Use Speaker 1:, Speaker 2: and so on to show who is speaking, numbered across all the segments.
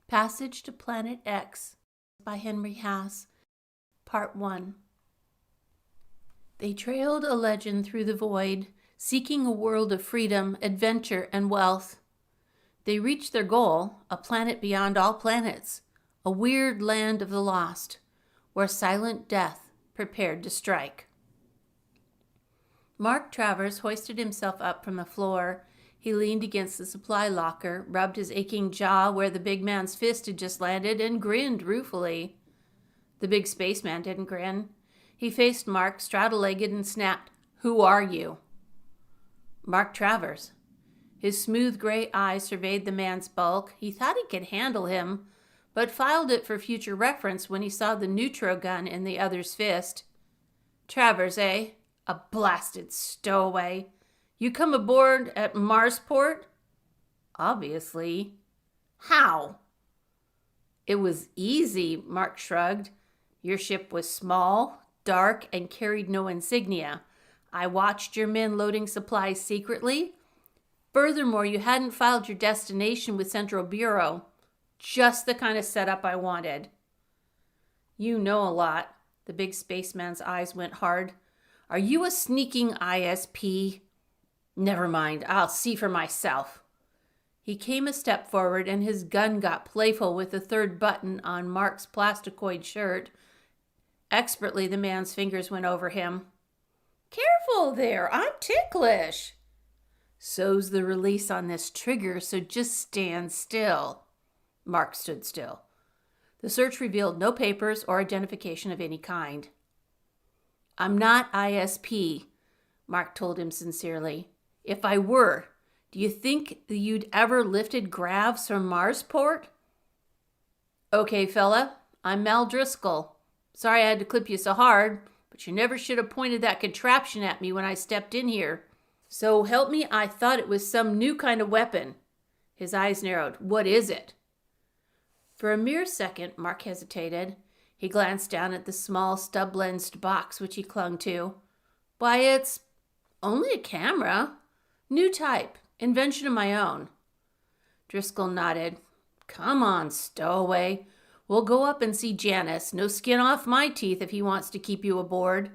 Speaker 1: Passage to Planet X by Henry Hasse, Part 1. They trailed a legend through the void, seeking a world of freedom, adventure, and wealth. They reached their goal, a planet beyond all planets, a weird land of the lost, where silent death prepared to strike. Mark Travers hoisted himself up from the floor. He leaned against the supply locker, rubbed his aching jaw where the big man's fist had just landed, and grinned ruefully. The big spaceman didn't grin. He faced Mark, straddle-legged, and snapped, "Who are you?" "Mark Travers." His smooth gray eyes surveyed the man's bulk. He thought he could handle him, but filed it for future reference when he saw the neutro gun in the other's fist. "Travers, eh? A blasted stowaway. You come aboard at Marsport?" "Obviously." "How?" "It was easy," Mark shrugged. "Your ship was small, dark, and carried no insignia. I watched your men loading supplies secretly. Furthermore, you hadn't filed your destination with Central Bureau. Just the kind of setup I wanted." "You know a lot." The big spaceman's eyes went hard. "Are you a sneaking ISP? Never mind, I'll see for myself." He came a step forward, and his gun got playful with the third button on Mark's plasticoid shirt. Expertly, the man's fingers went over him. "Careful there, I'm ticklish." "So's the release on this trigger, so just stand still." Mark stood still. The search revealed no papers or identification of any kind. "I'm not ISP," Mark told him sincerely. "If I were, do you think that you'd ever lifted gravs from Marsport?" "Okay, fella, I'm Mal Driscoll. Sorry I had to clip you so hard, but you never should have pointed that contraption at me when I stepped in here. So help me, I thought it was some new kind of weapon." His eyes narrowed. "What is it?" For a mere second, Mark hesitated. He glanced down at the small, stub-lensed box which he clung to. "Why, it's only a camera. New type. Invention of my own." Driscoll nodded. "Come on, stowaway. We'll go up and see Janice. No skin off my teeth if he wants to keep you aboard."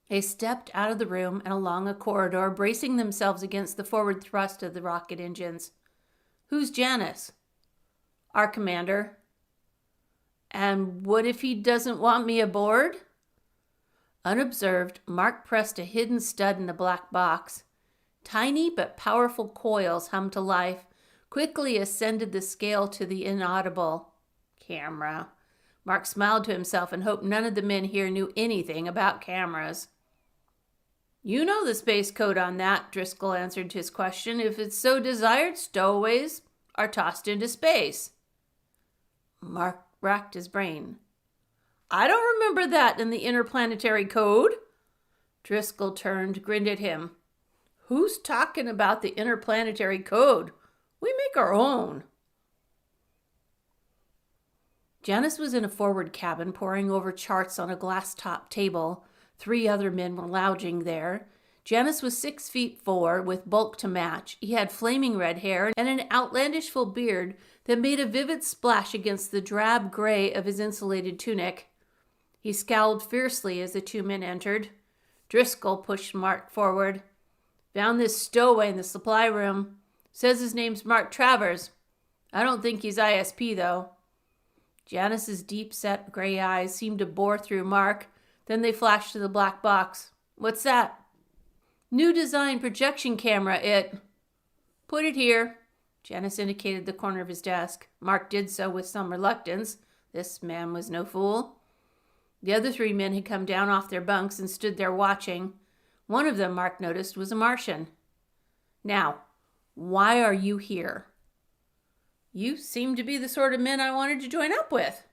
Speaker 1: They stepped out of the room and along a corridor, bracing themselves against the forward thrust of the rocket engines. "Who's Janice?" "Our commander." "And what if he doesn't want me aboard?" Unobserved, Mark pressed a hidden stud in the black box. Tiny but powerful coils hummed to life, quickly ascended the scale to the inaudible. Camera. Mark smiled to himself and hoped none of the men here knew anything about cameras. "You know the space code on that," Driscoll answered his question. "If it's so desired, stowaways are tossed into space." Mark racked his brain. "I don't remember that in the interplanetary code." Driscoll turned, grinned at him. "Who's talking about the interplanetary code? We make our own." Janice was in a forward cabin, poring over charts on a glass-top table. 3 other men were lounging there. Janice was 6'4", with bulk to match. He had flaming red hair and an outlandish full beard that made a vivid splash against the drab gray of his insulated tunic. He scowled fiercely as the 2 men entered. Driscoll pushed Mark forward. "Found this stowaway in the supply room. Says his name's Mark Travers. I don't think he's ISP, though." Janice's deep-set gray eyes seemed to bore through Mark. Then they flashed to the black box. "What's that?" "New design projection camera, it." "Put it here." Janice indicated the corner of his desk. Mark did so with some reluctance. This man was no fool. The other 3 men had come down off their bunks and stood there watching. One of them, Mark noticed, was a Martian. "Now, why are you here?" "You seem to be the sort of men I wanted to join up with."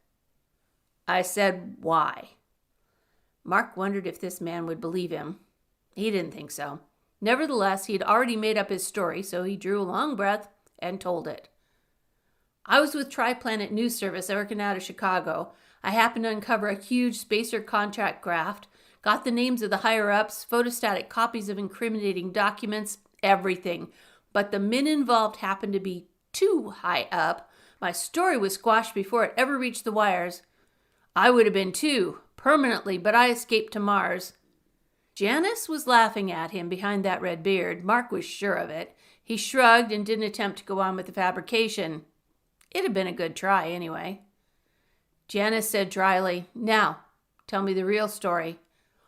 Speaker 1: "I said why." Mark wondered if this man would believe him. He didn't think so. Nevertheless, he had already made up his story, so he drew a long breath and told it. "I was with Triplanet News Service working out of Chicago. I happened to uncover a huge spacer contract graft, got the names of the higher-ups, photostatic copies of incriminating documents, everything. But the men involved happened to be too high up. My story was squashed before it ever reached the wires. I would have been too, permanently, but I escaped to Mars." Janice was laughing at him behind that red beard. Mark was sure of it. He shrugged and didn't attempt to go on with the fabrication. It had been a good try, anyway. Janice said dryly, "Now, tell me the real story.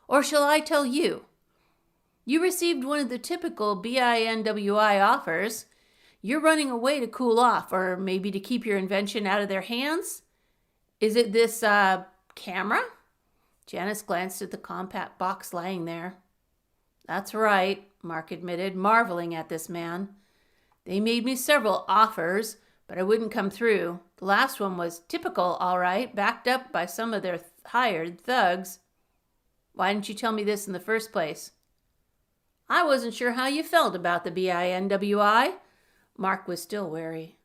Speaker 1: Or shall I tell you? You received one of the typical BINWI offers. You're running away to cool off, or maybe to keep your invention out of their hands? Is it this, camera?" Janice glanced at the compact box lying there. "That's right," Mark admitted, marveling at this man. "They made me several offers, but I wouldn't come through. The last one was typical, all right, backed up by some of their hired thugs. Why didn't you tell me this in the first place?" "I wasn't sure how you felt about the BINWI. Mark was still wary.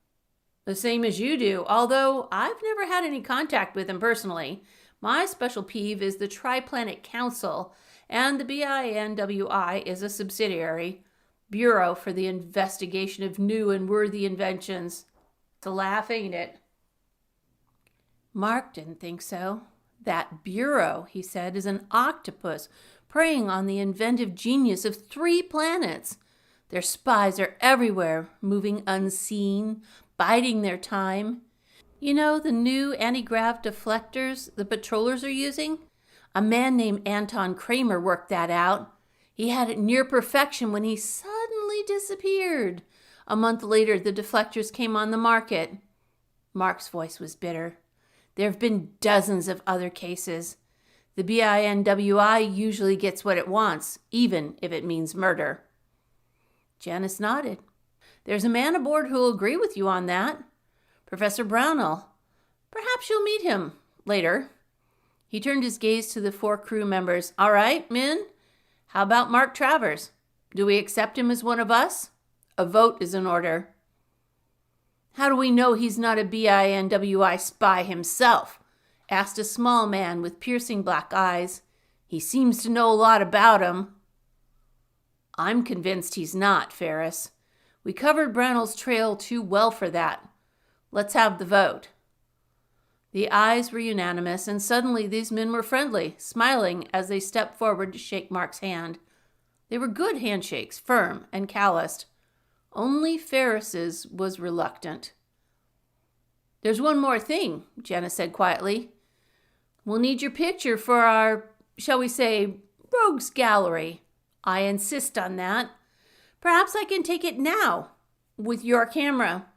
Speaker 1: "The same as you do, although I've never had any contact with him personally. My special peeve is the Triplanet Council, and the BINWI is a subsidiary, Bureau for the Investigation of New and Worthy Inventions. It's a laugh, ain't it?" Mark didn't think so. "That Bureau," he said, "is an octopus preying on the inventive genius of 3 planets. Their spies are everywhere, moving unseen, biding their time. You know the new anti-grav deflectors the patrollers are using? A man named Anton Kramer worked that out. He had it near perfection when he suddenly disappeared. A month later, the deflectors came on the market." Mark's voice was bitter. "There have been dozens of other cases. The BINWI usually gets what it wants, even if it means murder." Janice nodded. "There's a man aboard who'll agree with you on that. Professor Brownell. Perhaps you'll meet him later." He turned his gaze to the 4 crew members. "All right, men. How about Mark Travers? Do we accept him as one of us? A vote is in order." "How do we know he's not a BINWI spy himself?" asked a small man with piercing black eyes. "He seems to know a lot about him." "I'm convinced he's not, Ferris. We covered Brownell's trail too well for that. Let's have the vote." The ayes were unanimous, and suddenly these men were friendly, smiling as they stepped forward to shake Mark's hand. They were good handshakes, firm and calloused. Only Ferris's was reluctant. "There's one more thing," Jenna said quietly. "We'll need your picture for our, shall we say, rogues gallery. I insist on that. Perhaps I can take it now, with your camera."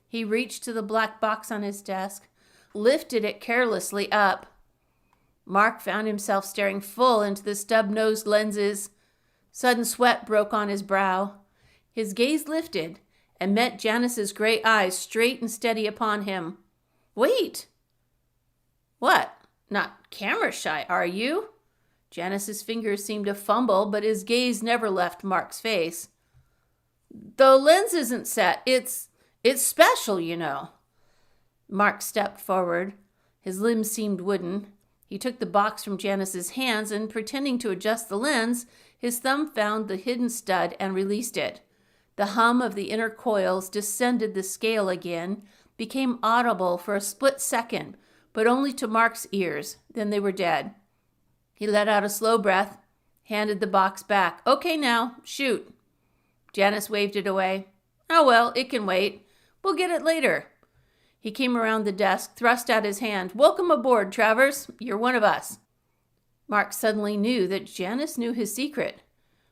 Speaker 1: He reached to the black box on his desk, lifted it carelessly up. Mark found himself staring full into the stub-nosed lenses. Sudden sweat broke on his brow. His gaze lifted and met Janice's gray eyes straight and steady upon him. "Wait! What? Not camera shy, are you?" Janice's fingers seemed to fumble, but his gaze never left Mark's face. "The lens isn't set. It's special, you know." Mark stepped forward. His limbs seemed wooden. He took the box from Janice's hands and, pretending to adjust the lens, his thumb found the hidden stud and released it. The hum of the inner coils descended the scale again, became audible for a split second, but only to Mark's ears. Then they were dead. He let out a slow breath, handed the box back. "Okay now, shoot." Janice waved it away. "Oh well, it can wait. We'll get it later." He came around the desk, thrust out his hand. "Welcome aboard, Travers. You're one of us." Mark suddenly knew that Janice knew his secret,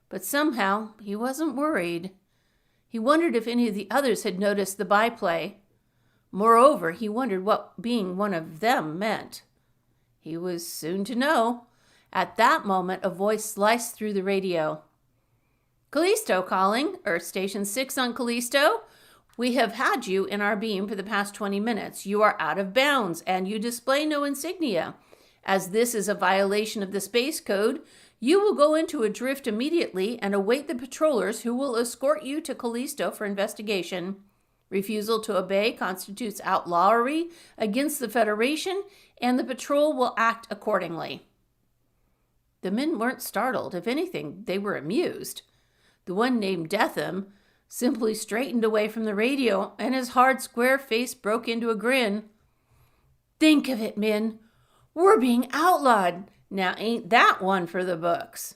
Speaker 1: but somehow he wasn't worried. He wondered if any of the others had noticed the byplay. Moreover, he wondered what being one of them meant. He was soon to know. At that moment, a voice sliced through the radio. "Callisto calling. Earth Station 6 on Callisto. We have had you in our beam for the past 20 minutes. You are out of bounds, and you display no insignia. As this is a violation of the space code, you will go into a drift immediately and await the patrollers who will escort you to Callisto for investigation. Refusal to obey constitutes outlawry against the Federation, and the patrol will act accordingly." The men weren't startled. If anything, they were amused. The one named Detham simply straightened away from the radio, and his hard, square face broke into a grin. Think of it, Min. We're being outlawed. Now ain't that one for the books?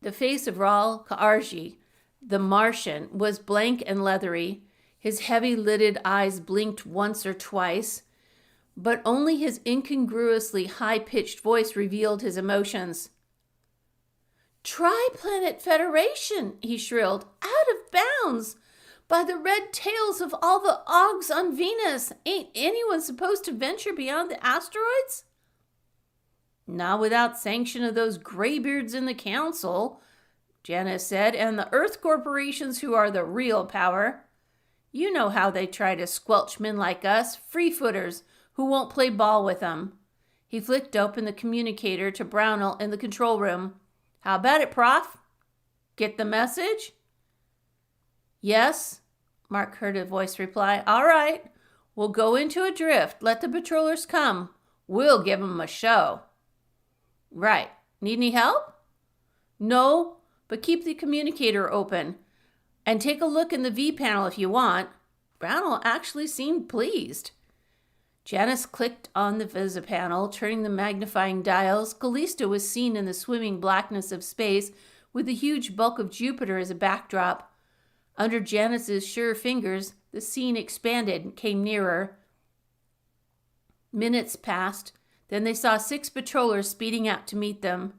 Speaker 1: The face of Ral Ka'arji, the Martian, was blank and leathery. His heavy-lidded eyes blinked once or twice, but only his incongruously high-pitched voice revealed his emotions. Tri-Planet Federation, he shrilled, out of bounds. By the red tails of all the Oggs on Venus, ain't anyone supposed to venture beyond the asteroids? Not without sanction of those graybeards in the council, Janice said, and the Earth corporations who are the real power. You know how they try to squelch men like us, free-footers, who won't play ball with them. He flicked open the communicator to Brownell in the control room. How about it, Prof? Get the message? Yes, Mark heard a voice reply. All right, we'll go into a drift. Let the patrollers come. We'll give 'em a show. Right. Need any help? No, but keep the communicator open. And take a look in the V panel if you want. Brownell actually seemed pleased. Janice clicked on the VisiPanel, turning the magnifying dials. Callisto was seen in the swimming blackness of space with the huge bulk of Jupiter as a backdrop. Under Janice's sure fingers, the scene expanded and came nearer. Minutes passed. Then they saw 6 patrollers speeding out to meet them.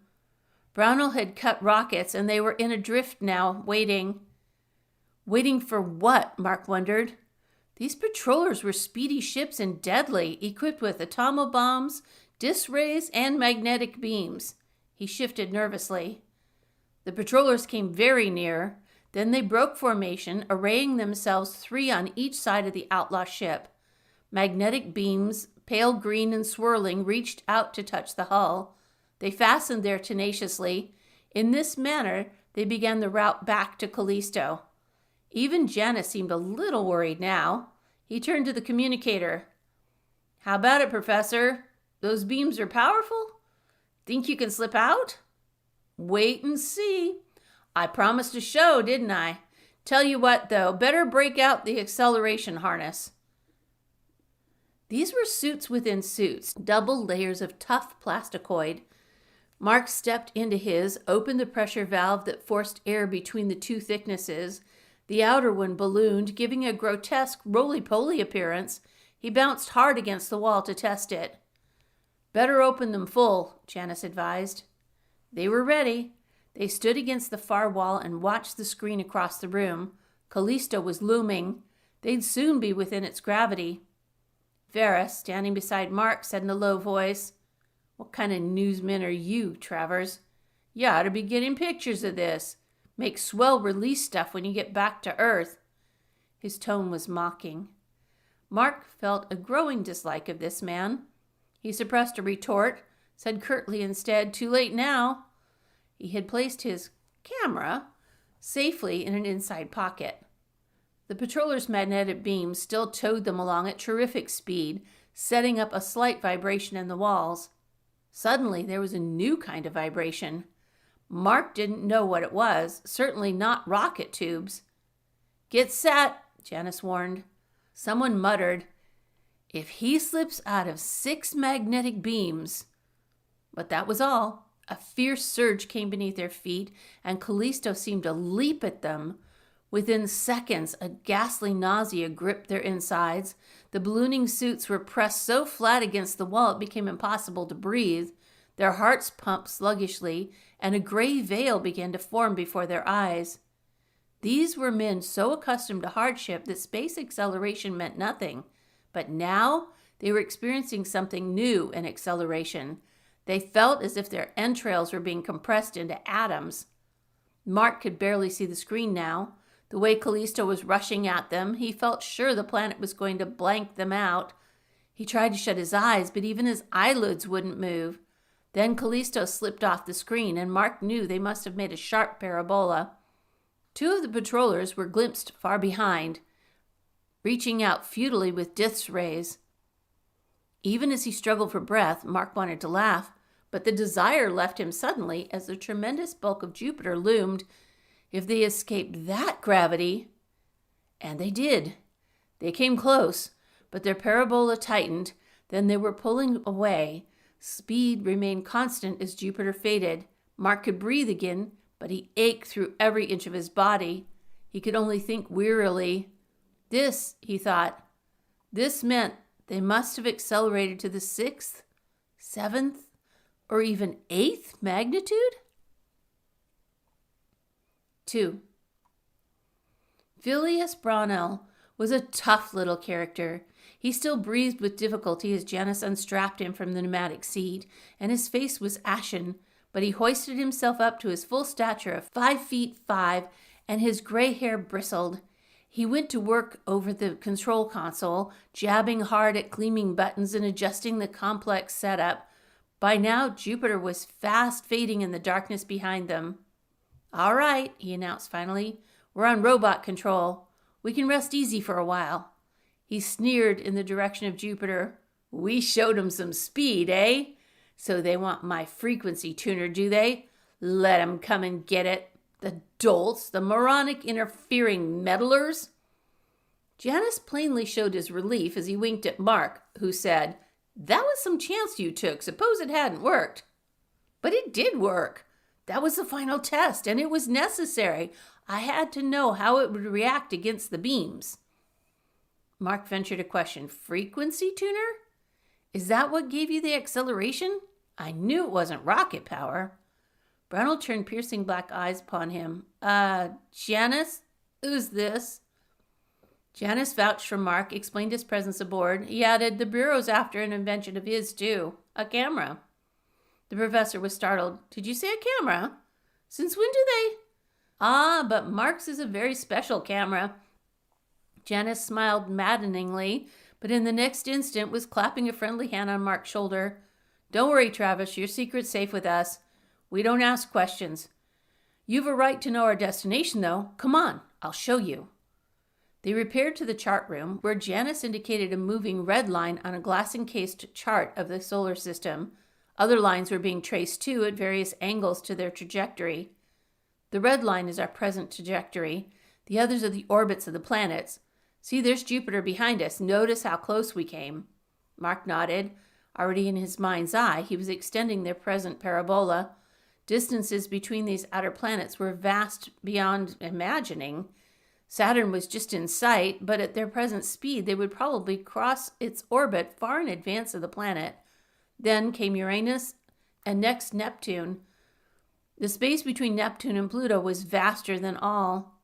Speaker 1: Brownell had cut rockets, and they were in a drift now, waiting. Waiting for what? Mark wondered. These patrollers were speedy ships and deadly, equipped with atomobombs, dis rays, and magnetic beams. He shifted nervously. The patrollers came very near. Then they broke formation, arraying themselves 3 on each side of the outlaw ship. Magnetic beams, pale green and swirling, reached out to touch the hull. They fastened there tenaciously. In this manner, they began the route back to Callisto. Even Janice seemed a little worried now. He turned to the communicator. How about it, Professor? Those beams are powerful? Think you can slip out? Wait and see. I promised a show, didn't I? Tell you what, though, better break out the acceleration harness. These were suits within suits, double layers of tough plasticoid. Mark stepped into his, opened the pressure valve that forced air between the 2 thicknesses. The outer one ballooned, giving a grotesque roly-poly appearance. He bounced hard against the wall to test it. Better open them full, Janice advised. They were ready. They stood against the far wall and watched the screen across the room. Callisto was looming. They'd soon be within its gravity. Vera, standing beside Mark, said in a low voice, What kind of newsman are you, Travers? You ought to be getting pictures of this. Make swell release stuff when you get back to Earth. His tone was mocking. Mark felt a growing dislike of this man. He suppressed a retort, said curtly instead, Too late now. He had placed his camera safely in an inside pocket. The patroller's magnetic beams still towed them along at terrific speed, setting up a slight vibration in the walls. Suddenly, there was a new kind of vibration. Mark didn't know what it was, certainly not rocket tubes. Get set, Janice warned. Someone muttered, If he slips out of 6 magnetic beams. But that was all. A fierce surge came beneath their feet, and Callisto seemed to leap at them. Within seconds, a ghastly nausea gripped their insides. The ballooning suits were pressed so flat against the wall it became impossible to breathe. Their hearts pumped sluggishly, and a gray veil began to form before their eyes. These were men so accustomed to hardship that space acceleration meant nothing. But now they were experiencing something new in acceleration. They felt as if their entrails were being compressed into atoms. Mark could barely see the screen now. The way Callisto was rushing at them, he felt sure the planet was going to blank them out. He tried to shut his eyes, but even his eyelids wouldn't move. Then Callisto slipped off the screen, and Mark knew they must have made a sharp parabola. 2 of the patrollers were glimpsed far behind, reaching out futilely with dis rays. Even as he struggled for breath, Mark wanted to laugh, but the desire left him suddenly as the tremendous bulk of Jupiter loomed. if they escaped that gravity. And they did. They came close, but their parabola tightened. Then they were pulling away. Speed remained constant as Jupiter faded. Mark could breathe again, but he ached through every inch of his body. He could only think wearily. This, he thought, this meant they must have accelerated to the 6th, 7th, or even 8th magnitude? 2. Phileas Brownell was a tough little character. He still breathed with difficulty as Janice unstrapped him from the pneumatic seat, and his face was ashen, but he hoisted himself up to his full stature of 5 feet 5, and his gray hair bristled. He went to work over the control console, jabbing hard at gleaming buttons and adjusting the complex setup. By now, Jupiter was fast fading in the darkness behind them. "All right," he announced finally. "We're on robot control. We can rest easy for a while." He sneered in the direction of Jupiter. "We showed 'em some speed, eh? So they want my frequency tuner, do they? Let 'em come and get it. The dolts, the moronic interfering meddlers." Janice plainly showed his relief as he winked at Mark, who said, "That was some chance you took. Suppose it hadn't worked." "But it did work. That was the final test, and it was necessary. I had to know how it would react against the beams." Mark ventured a question. "Frequency tuner? Is that what gave you the acceleration? I knew it wasn't rocket power." Brownell turned piercing black eyes upon him. Janice? Who's this?" Janice vouched for Mark, explained his presence aboard. He added, "The Bureau's after an invention of his, too. A camera." The professor was startled. "Did you say a camera? Since when do they?" "Ah, but Mark's is a very special camera." Janice smiled maddeningly, but in the next instant was clapping a friendly hand on Mark's shoulder. "Don't worry, Travis. Your secret's safe with us. We don't ask questions. You've a right to know our destination, though. Come on, I'll show you." They repaired to the chart room, where Janice indicated a moving red line on a glass-encased chart of the solar system. Other lines were being traced, too, at various angles to their trajectory. "The red line is our present trajectory. The others are the orbits of the planets. See, there's Jupiter behind us. Notice how close we came." Mark nodded. Already in his mind's eye, he was extending their present parabola. Distances between these outer planets were vast beyond imagining. Saturn was just in sight, but at their present speed, they would probably cross its orbit far in advance of the planet. Then came Uranus, and next Neptune. The space between Neptune and Pluto was vaster than all.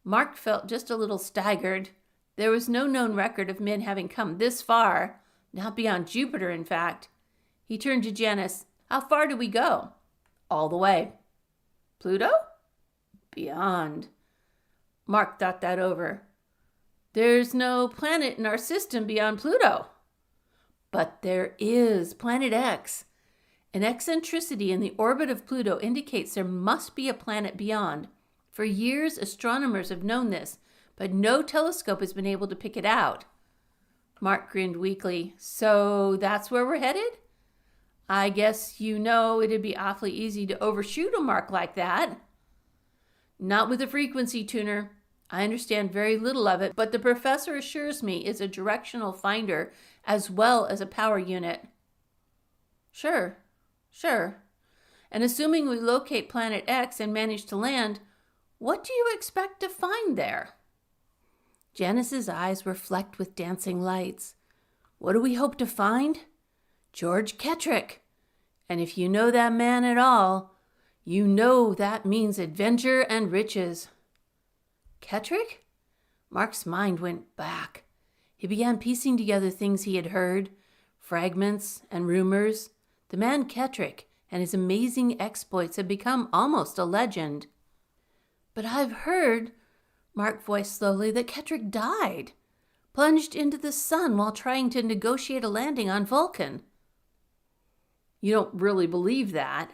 Speaker 1: Mark felt just a little staggered. There was no known record of men having come this far, not beyond Jupiter, in fact. He turned to Janice. "How far do we go?" "All the way." "Pluto?" "Beyond." Mark thought that over. "There's no planet in our system beyond Pluto." "But there is. Planet X. An eccentricity in the orbit of Pluto indicates there must be a planet beyond. For years, astronomers have known this, but no telescope has been able to pick it out." Mark grinned weakly. "So that's where we're headed? I guess you know it'd be awfully easy to overshoot a mark like that." "Not with a frequency tuner. I understand very little of it, but the professor assures me it's a directional finder as well as a power unit." Sure. And assuming we locate Planet X and manage to land, what do you expect to find there?" Janice's eyes were flecked with dancing lights. "What do we hope to find? George Kettrick. And if you know that man at all, you know that means adventure and riches." Kettrick? Mark's mind went back. He began piecing together things he had heard, fragments and rumors. The man Kettrick and his amazing exploits had become almost a legend. "But I've heard," Mark voiced slowly, "that Kettrick died, plunged into the sun while trying to negotiate a landing on Vulcan." "You don't really believe that?"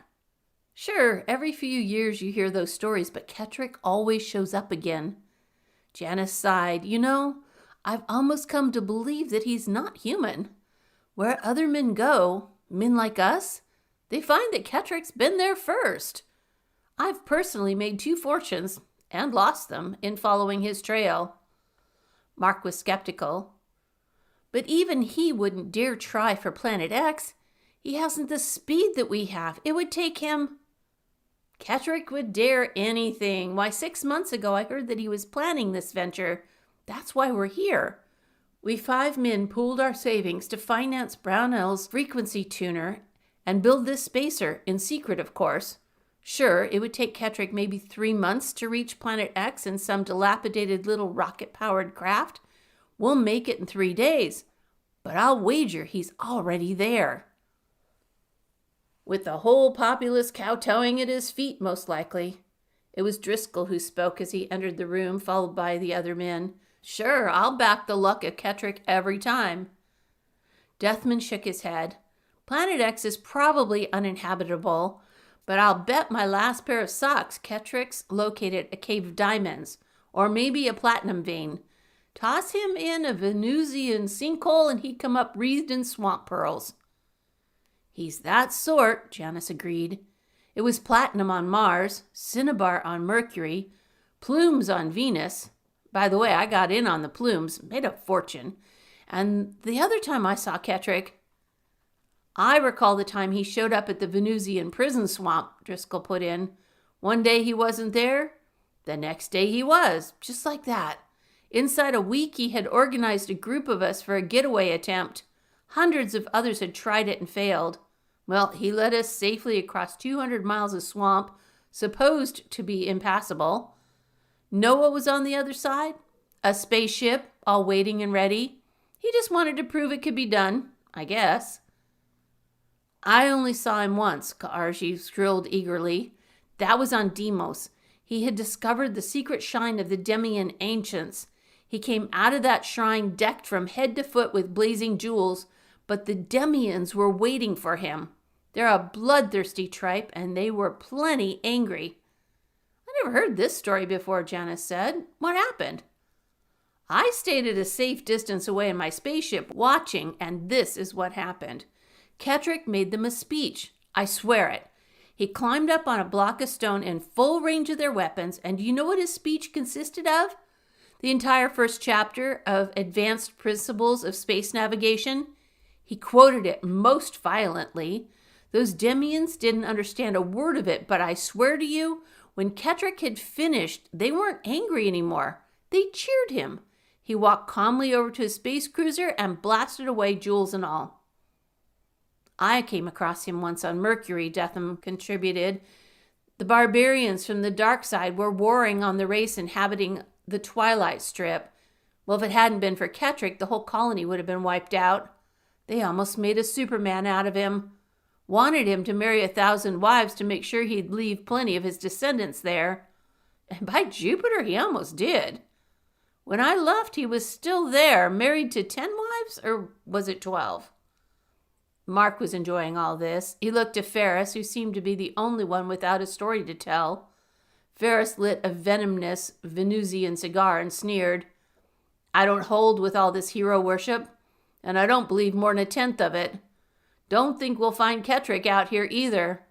Speaker 1: "Sure, every few years you hear those stories, but Kettrick always shows up again." Janice sighed. "You know, I've almost come to believe that he's not human. Where other men go, men like us, they find that Kettrick's been there first. I've personally made 2 fortunes, and lost them in following his trail. Mark was skeptical. But even he wouldn't dare try for Planet X. He hasn't the speed that we have. It would take him... Kettrick would dare anything. Why, 6 months ago I heard that he was planning this venture. That's why we're here. We 5 men pooled our savings to finance Brownell's frequency tuner and build this spacer, in secret, of course. Sure, it would take Kettrick maybe 3 months to reach Planet X in some dilapidated little rocket-powered craft. We'll make it in 3 days, but I'll wager he's already there. With the whole populace kowtowing at his feet, most likely. It was Driscoll who spoke as he entered the room, followed by the other men. Sure, I'll back the luck of Kettrick every time. Deathman shook his head. Planet X is probably uninhabitable, but I'll bet my last pair of socks Kettrick's located a cave of diamonds, or maybe a platinum vein. Toss him in a Venusian sinkhole and he'd come up wreathed in swamp pearls. He's that sort, Janice agreed. It was platinum on Mars, cinnabar on Mercury, plumes on Venus. By the way, I got in on the plumes, made a fortune. And the other time I saw Kettrick, I recall the time he showed up at the Venusian prison swamp, Driscoll put in. One day he wasn't there, the next day he was, just like that. Inside a week he had organized a group of us for a getaway attempt. Hundreds of others had tried it and failed. Well, he led us safely across 200 miles of swamp, supposed to be impassable. Know what was on the other side? A spaceship, all waiting and ready. He just wanted to prove it could be done, I guess. I only saw him once, Ka'arji shrilled eagerly. That was on Deimos. He had discovered the secret shrine of the Demian ancients. He came out of that shrine decked from head to foot with blazing jewels, but the Demians were waiting for him. They're a bloodthirsty tribe, and they were plenty angry. I never heard this story before, Janice said. What happened? I stayed at a safe distance away in my spaceship watching, and this is what happened. Kettrick made them a speech. I swear it. He climbed up on a block of stone in full range of their weapons, and do you know what his speech consisted of? The entire first chapter of Advanced Principles of Space Navigation. He quoted it most violently. Those Demians didn't understand a word of it, but I swear to you, when Kettrick had finished, they weren't angry anymore. They cheered him. He walked calmly over to his space cruiser and blasted away, jewels and all. I came across him once on Mercury, Detham contributed. The barbarians from the dark side were warring on the race inhabiting the Twilight Strip. Well, if it hadn't been for Kettrick, the whole colony would have been wiped out. They almost made a Superman out of him. Wanted him to marry 1,000 wives to make sure he'd leave plenty of his descendants there. And by Jupiter, he almost did. When I left, he was still there, married to 10 wives, or was it 12? Mark was enjoying all this. He looked to Ferris, who seemed to be the only one without a story to tell. Ferris lit a venomous Venusian cigar and sneered. I don't hold with all this hero worship, and I don't believe more than 1/10 of it. Don't think we'll find Kettrick out here either.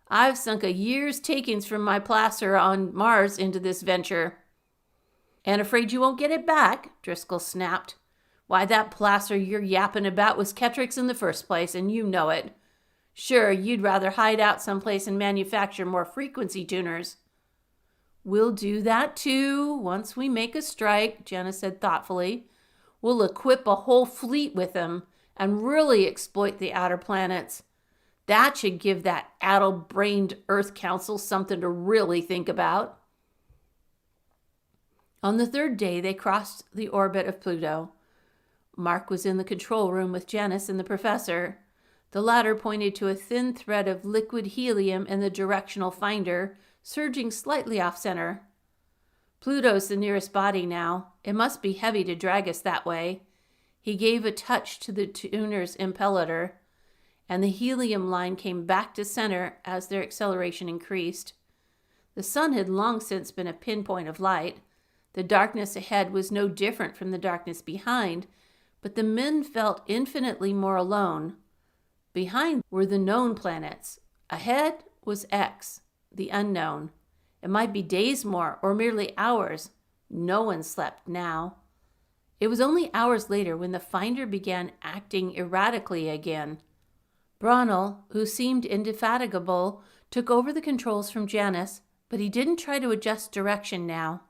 Speaker 1: I've sunk a year's takings from my placer on Mars into this venture. And afraid you won't get it back, Driscoll snapped. Why, that placer you're yapping about was Kettrick's in the first place, and you know it. Sure, you'd rather hide out someplace and manufacture more frequency tuners. We'll do that too, once we make a strike, Jenna said thoughtfully. We'll equip a whole fleet with them and really exploit the outer planets. That should give that addle-brained Earth Council something to really think about. On the 3rd day, they crossed the orbit of Pluto. Mark was in the control room with Janice and the professor. The latter pointed to a thin thread of liquid helium in the directional finder, surging slightly off-center. Pluto's the nearest body now. It must be heavy to drag us that way. He gave a touch to the tuner's impeller, and the helium line came back to center as their acceleration increased. The sun had long since been a pinpoint of light. The darkness ahead was no different from the darkness behind, but the men felt infinitely more alone. Behind were the known planets. Ahead was X, the unknown. It might be days more, or merely hours. No one slept now. It was only hours later when the finder began acting erratically again. Bronnell, who seemed indefatigable, took over the controls from Janice, but he didn't try to adjust direction now.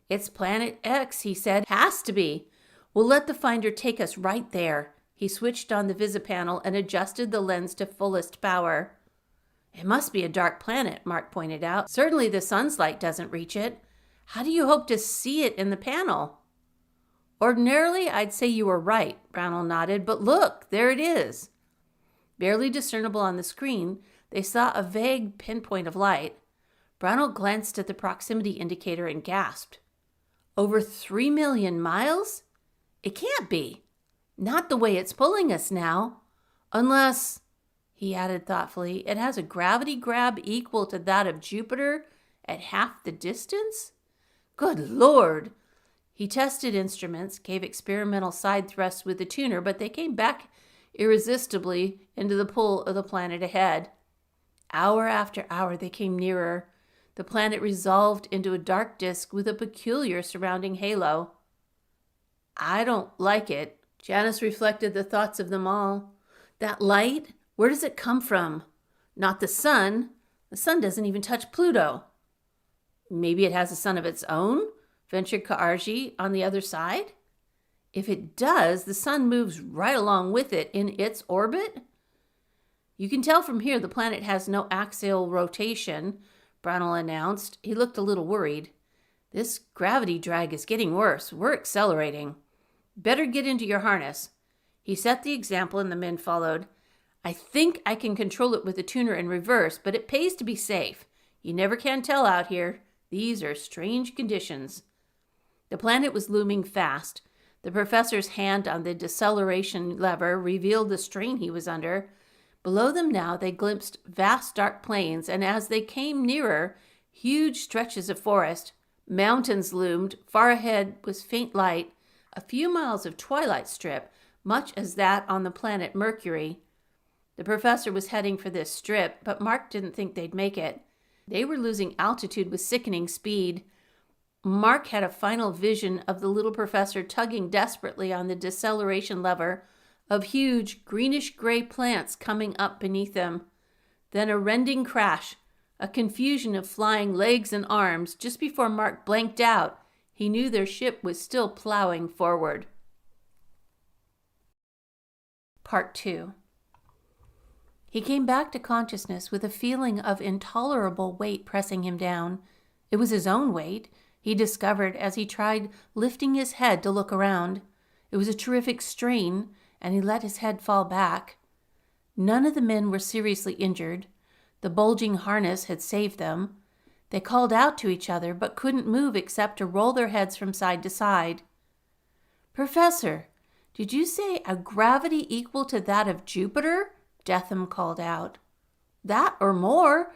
Speaker 1: "It's Planet X," he said. "Has to be. We'll let the finder take us right there." He switched on the visipanel and adjusted the lens to fullest power. "It must be a dark planet," Mark pointed out. "Certainly the sun's light doesn't reach it. How do you hope to see it in the panel?" "Ordinarily, I'd say you were right," Brownell nodded, "but look, there it is." Barely discernible on the screen, they saw a vague pinpoint of light. Brownell glanced at the proximity indicator and gasped. "Over 3 million miles? It can't be. Not the way it's pulling us now. Unless," he added thoughtfully, "it has a gravity grab equal to that of Jupiter at half the distance? Good Lord!" He tested instruments, gave experimental side thrusts with the tuner, but they came back irresistibly into the pull of the planet ahead. Hour after hour they came nearer. The planet resolved into a dark disk with a peculiar surrounding halo. "I don't like it." Janice reflected the thoughts of them all. "That light, where does it come from? Not the sun. The sun doesn't even touch Pluto." "Maybe it has a sun of its own?" ventured Ka'arji on the other side. "If it does, the sun moves right along with it in its orbit." "You can tell from here the planet has no axial rotation," Brownell announced. He looked a little worried. "This gravity drag is getting worse. We're accelerating. Better get into your harness." He set the example and the men followed. "I think I can control it with the tuner in reverse, but it pays to be safe. You never can tell out here. These are strange conditions." The planet was looming fast. The professor's hand on the deceleration lever revealed the strain he was under. Below them now they glimpsed vast dark plains, and as they came nearer, huge stretches of forest. Mountains loomed. Far ahead was faint light, a few miles of twilight strip, much as that on the planet Mercury. The professor was heading for this strip, but Mark didn't think they'd make it. They were losing altitude with sickening speed. Mark had a final vision of the little professor tugging desperately on the deceleration lever, of huge greenish-gray plants coming up beneath them. Then a rending crash, a confusion of flying legs and arms. Just before Mark blanked out, he knew their ship was still plowing forward. Part 2. He came back to consciousness with a feeling of intolerable weight pressing him down. It was his own weight, he discovered as he tried lifting his head to look around. It was a terrific strain, and he let his head fall back. None of the men were seriously injured. The bulging harness had saved them. They called out to each other, but couldn't move except to roll their heads from side to side. "Professor, did you say a gravity equal to that of Jupiter?" Detham called out. "That or more.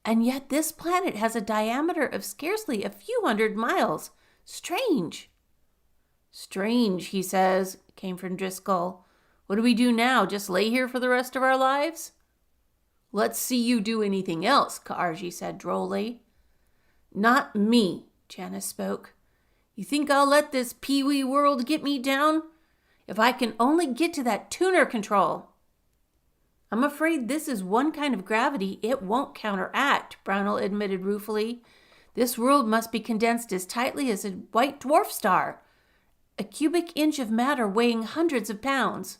Speaker 1: And yet this planet has a diameter of scarcely a few hundred miles. Strange." "Strange, he says," came from Driscoll. "What do we do now? Just lay here for the rest of our lives?" "Let's see you do anything else," Ka'arji said drolly. "Not me," Janice spoke. "You think I'll let this pee-wee world get me down? If I can only get to that tuner control." "I'm afraid this is one kind of gravity it won't counteract," Brownell admitted ruefully. "This world must be condensed as tightly as a white dwarf star. A cubic inch of matter weighing hundreds of pounds."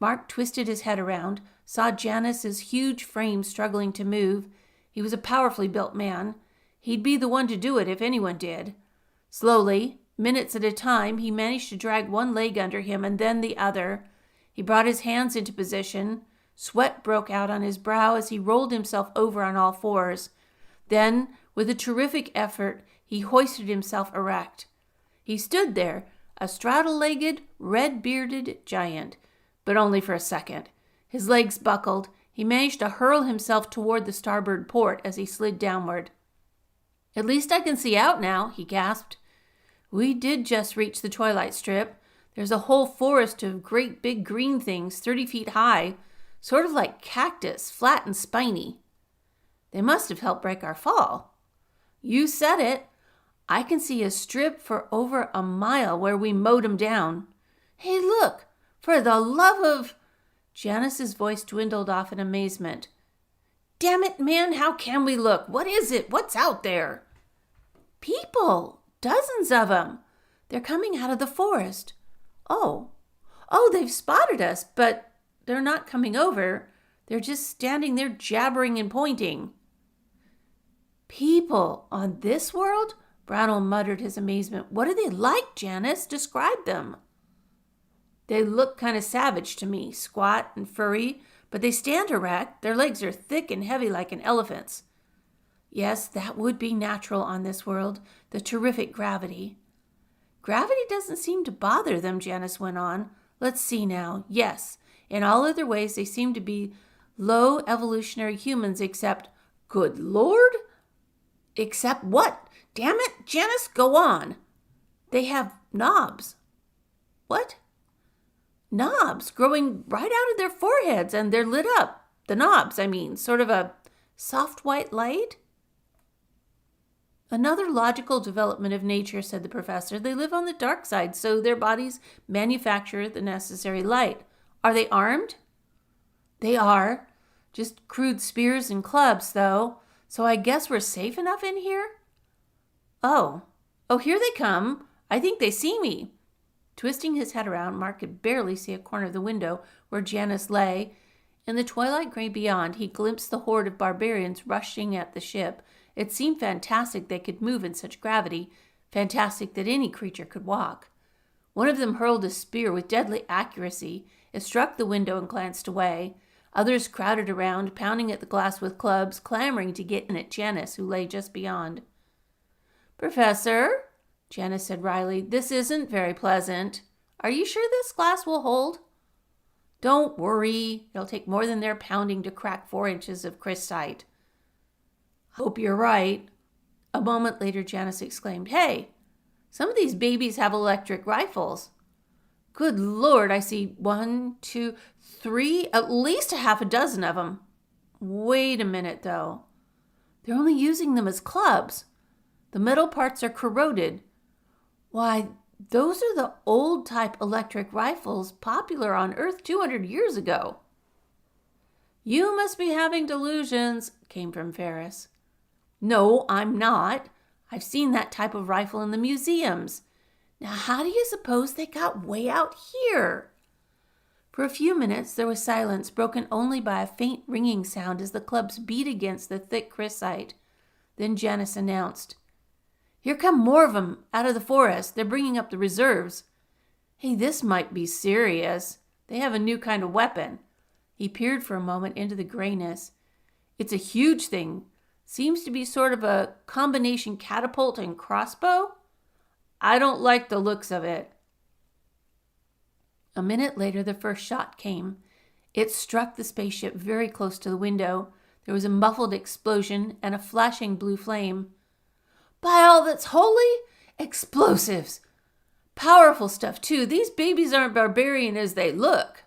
Speaker 1: Mark twisted his head around, saw Janice's huge frame struggling to move. He was a powerfully built man. He'd be the one to do it if anyone did. Slowly, minutes at a time, he managed to drag one leg under him and then the other. He brought his hands into position. Sweat broke out on his brow as he rolled himself over on all fours. Then, with a terrific effort, he hoisted himself erect. He stood there, a straddle-legged, red-bearded giant, but only for a second. His legs buckled. He managed to hurl himself toward the starboard port as he slid downward. "At least I can see out now," he gasped. "We did just reach the twilight strip. There's a whole forest of great big green things 30 feet high, sort of like cactus, flat and spiny. They must have helped break our fall." You said it. I can see a strip for over a mile where we mowed 'em down. Hey, look! For the love of... Janice's voice dwindled off in amazement. Damn it, man, how can we look? What is it? What's out there? People! Dozens of 'em. They're coming out of the forest. Oh, they've spotted us, but they're not coming over. They're just standing there jabbering and pointing. People on this world? Brownell muttered his amazement. What are they like, Janice? Describe them. They look kind of savage to me, squat and furry, but they stand erect. Their legs are thick and heavy like an elephant's. Yes, that would be natural on this world, the terrific gravity. Gravity doesn't seem to bother them, Janice went on. Let's see now. Yes, in all other ways they seem to be low evolutionary humans except, good Lord? Except what? Damn it, Janice, go on. They have knobs. What? Knobs growing right out of their foreheads, and they're lit up. The knobs, I mean, sort of a soft white light. Another logical development of nature, said the professor. They live on the dark side, so their bodies manufacture the necessary light. Are they armed? They are. Just crude spears and clubs, though. So I guess we're safe enough in here? Oh, here they come. I think they see me. Twisting his head around, Mark could barely see a corner of the window where Janice lay. In the twilight gray beyond, he glimpsed the horde of barbarians rushing at the ship. It seemed fantastic they could move in such gravity, fantastic that any creature could walk. One of them hurled a spear with deadly accuracy. It struck the window and glanced away. Others crowded around, pounding at the glass with clubs, clamoring to get in at Janice, who lay just beyond. Professor, Janice said wryly, this isn't very pleasant. Are you sure this glass will hold? Don't worry. It'll take more than their pounding to crack 4 inches of crystite. Hope you're right. A moment later, Janice exclaimed, Hey, some of these babies have electric rifles. Good Lord, I see 1, 2, 3, at least a half a dozen of them. Wait a minute, though. They're only using them as clubs. The metal parts are corroded. Why, those are the old-type electric rifles popular on Earth 200 years ago. You must be having delusions, came from Ferris. No, I'm not. I've seen that type of rifle in the museums. Now, how do you suppose they got way out here? For a few minutes, there was silence, broken only by a faint ringing sound as the clubs beat against the thick crystite. Then Janice announced, Here come more of them out of the forest. They're bringing up the reserves. Hey, this might be serious. They have a new kind of weapon. He peered for a moment into the grayness. It's a huge thing. Seems to be sort of a combination catapult and crossbow. I don't like the looks of it. A minute later, the first shot came. It struck the spaceship very close to the window. There was a muffled explosion and a flashing blue flame. By all that's holy, explosives! Powerful stuff, too. These babies aren't barbarian as they look.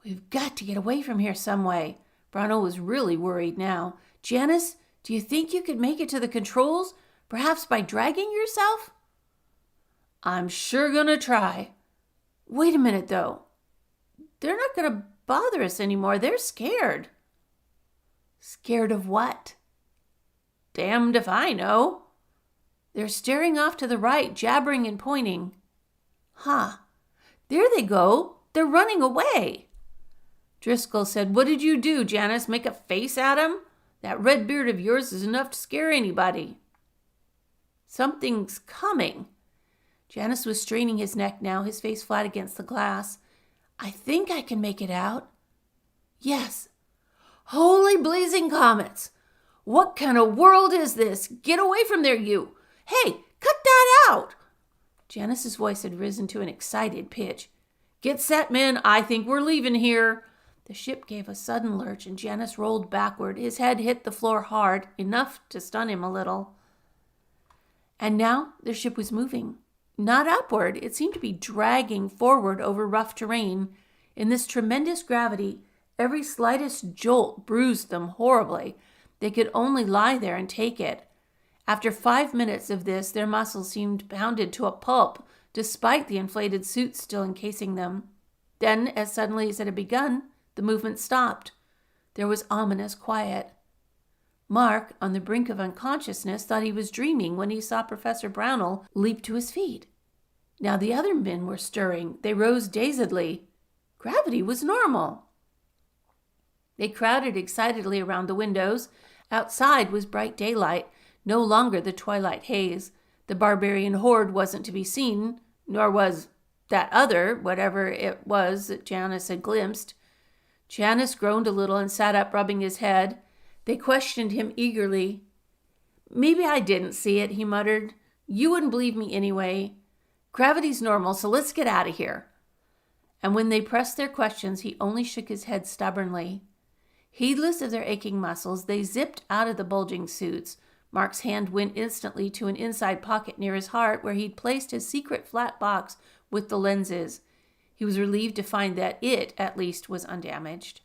Speaker 1: We've got to get away from here some way. Brownell was really worried now. Janice, do you think you could make it to the controls? Perhaps by dragging yourself? I'm sure gonna try. Wait a minute, though. They're not gonna bother us anymore. They're scared. Scared of what? Damned if I know. They're staring off to the right, jabbering and pointing. Huh. There they go. They're running away. Driscoll said, What did you do, Janice? Make a face at him? That red beard of yours is enough to scare anybody. Something's coming. Janice was straining his neck now, his face flat against the glass. I think I can make it out. Yes. Holy blazing comets! What kind of world is this? Get away from there, you! Hey, cut that out! Janice's voice had risen to an excited pitch. Get set, men. I think we're leaving here. The ship gave a sudden lurch, and Janice rolled backward. His head hit the floor hard, enough to stun him a little. And now the ship was moving. Not upward. It seemed to be dragging forward over rough terrain. In this tremendous gravity, every slightest jolt bruised them horribly. They could only lie there and take it. After 5 minutes of this, their muscles seemed pounded to a pulp, despite the inflated suits still encasing them. Then, as suddenly as it had begun, the movement stopped. There was ominous quiet. Mark, on the brink of unconsciousness, thought he was dreaming when he saw Professor Brownell leap to his feet. Now the other men were stirring. They rose dazedly. Gravity was normal. They crowded excitedly around the windows. Outside was bright daylight, no longer the twilight haze. The barbarian horde wasn't to be seen, nor was that other, whatever it was that Janus had glimpsed. Janus groaned a little and sat up, rubbing his head. They questioned him eagerly. "Maybe I didn't see it," he muttered. "You wouldn't believe me anyway. Gravity's normal, so let's get out of here." And when they pressed their questions, he only shook his head stubbornly. Heedless of their aching muscles, they zipped out of the bulging suits. Mark's hand went instantly to an inside pocket near his heart where he'd placed his secret flat box with the lenses. He was relieved to find that it, at least, was undamaged.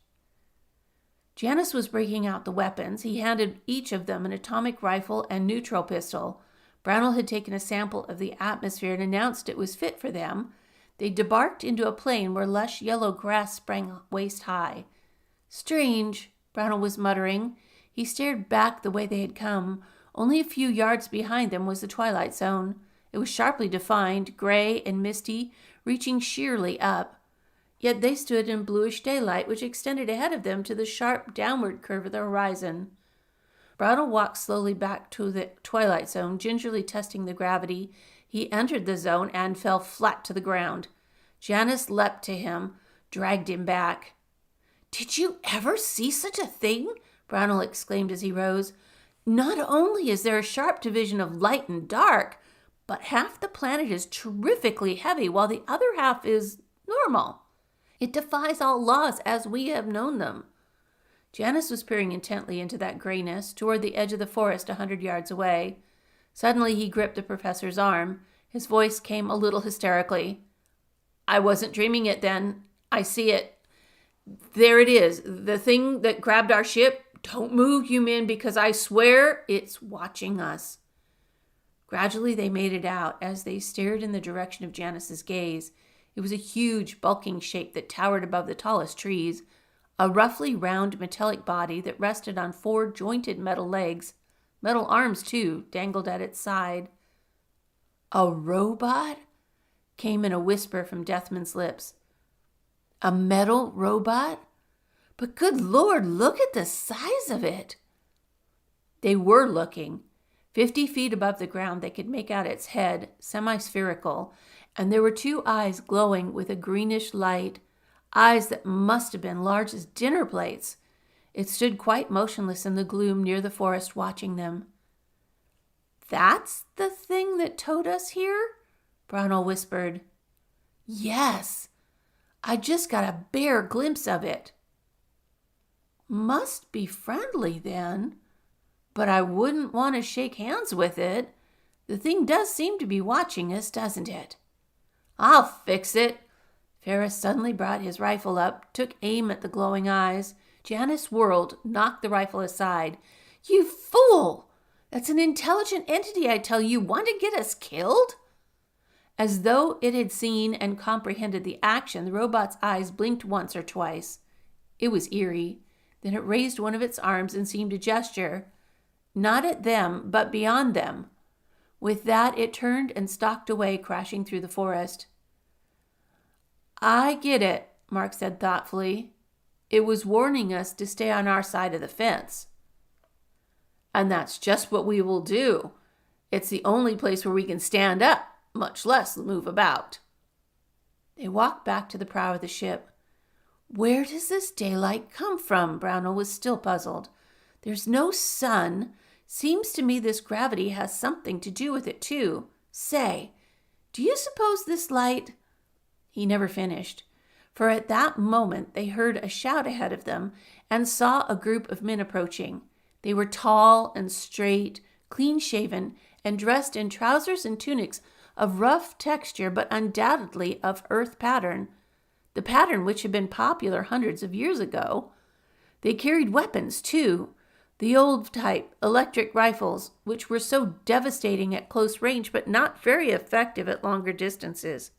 Speaker 1: Janus was breaking out the weapons. He handed each of them an atomic rifle and neutral pistol. Brownell had taken a sample of the atmosphere and announced it was fit for them. They debarked into a plain where lush yellow grass sprang waist-high. "Strange," Brownell was muttering. He stared back the way they had come. Only a few yards behind them was the twilight zone. It was sharply defined, gray and misty, reaching sheerly up. Yet they stood in bluish daylight, which extended ahead of them to the sharp downward curve of the horizon. Brownell walked slowly back to the twilight zone, gingerly testing the gravity. He entered the zone and fell flat to the ground. Janus leapt to him, dragged him back. "Did you ever see such a thing?" Brownell exclaimed as he rose. "Not only is there a sharp division of light and dark, but half the planet is terrifically heavy while the other half is normal. It defies all laws as we have known them." Janus was peering intently into that grayness toward the edge of the forest 100 yards away. Suddenly he gripped the professor's arm. His voice came a little hysterically. "I wasn't dreaming it then. I see it. There it is, the thing that grabbed our ship. Don't move, you men, because I swear it's watching us." Gradually they made it out as they stared in the direction of Janus's gaze. It was a huge, bulking shape that towered above the tallest trees, a roughly round metallic body that rested on 4 jointed metal legs. Metal arms, too, dangled at its side. "A robot?" came in a whisper from Deathman's lips. "A metal robot? But good Lord, look at the size of it." They were looking. 50 feet above the ground, they could make out its head, semi-spherical, and there were 2 eyes glowing with a greenish light, eyes that must have been large as dinner plates. It stood quite motionless in the gloom near the forest, watching them. "That's the thing that towed us here?" Brownell whispered. "Yes. I just got a bare glimpse of it." "Must be friendly, then. But I wouldn't want to shake hands with it. The thing does seem to be watching us, doesn't it?" "I'll fix it." Ferris suddenly brought his rifle up, took aim at the glowing eyes. Janus whirled, knocked the rifle aside. "You fool! That's an intelligent entity, I tell you. Want to get us killed?" As though it had seen and comprehended the action, the robot's eyes blinked once or twice. It was eerie. Then it raised one of its arms and seemed to gesture, not at them, but beyond them. With that, it turned and stalked away, crashing through the forest. "I get it," Mark said thoughtfully. "It was warning us to stay on our side of the fence." "And that's just what we will do. It's the only place where we can stand up, much less move about." They walked back to the prow of the ship. "Where does this daylight come from?" Brownell was still puzzled. "There's no sun. Seems to me this gravity has something to do with it, too. Say, do you suppose this light—" He never finished, for at that moment they heard a shout ahead of them and saw a group of men approaching. They were tall and straight, clean-shaven, and dressed in trousers and tunics of rough texture but undoubtedly of earth pattern, the pattern which had been popular hundreds of years ago. They carried weapons, too. The old type electric rifles, which were so devastating at close range but not very effective at longer distances.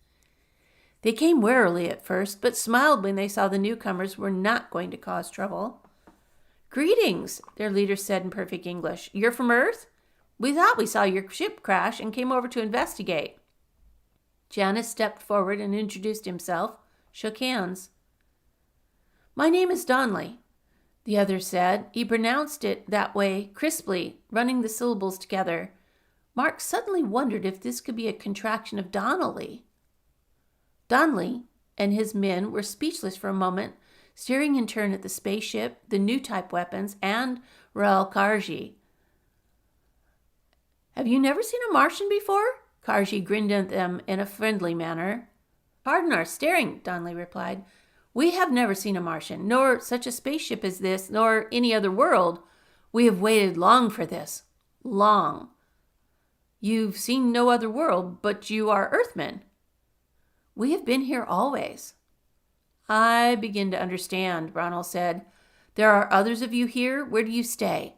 Speaker 1: They came warily at first, but smiled when they saw the newcomers were not going to cause trouble. "Greetings," their leader said in perfect English. "You're from Earth? We thought we saw your ship crash and came over to investigate." Janus stepped forward and introduced himself, shook hands. "My name is Donnelly," the other said. He pronounced it that way crisply, running the syllables together. Mark suddenly wondered if this could be a contraction of Donnelly. Donnelly and his men were speechless for a moment, staring in turn at the spaceship, the new type weapons, and Rael Karji. "Have you never seen a Martian before?" Karji grinned at them in a friendly manner. "Pardon our staring," Donnelly replied. "We have never seen a Martian, nor such a spaceship as this, nor any other world. We have waited long for this. Long." "You've seen no other world, but you are Earthmen." "We have been here always." "I begin to understand," Ronald said. "There are others of you here. Where do you stay?"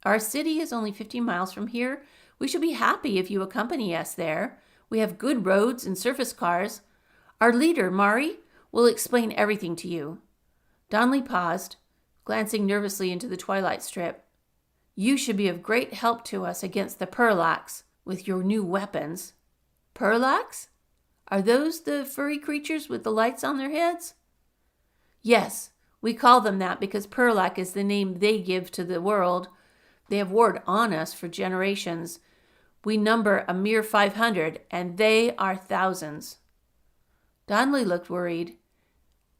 Speaker 1: "Our city is only 50 miles from here. We shall be happy if you accompany us there. We have good roads and surface cars. Our leader, Mari, will explain everything to you." Donnelly paused, glancing nervously into the twilight strip. "You should be of great help to us against the perils with your new weapons." "Perils? Are those the furry creatures with the lights on their heads?" "Yes, we call them that because perlac is the name they give to the world. They have warred on us for generations. We number a mere 500, and they are thousands." Donnelly looked worried.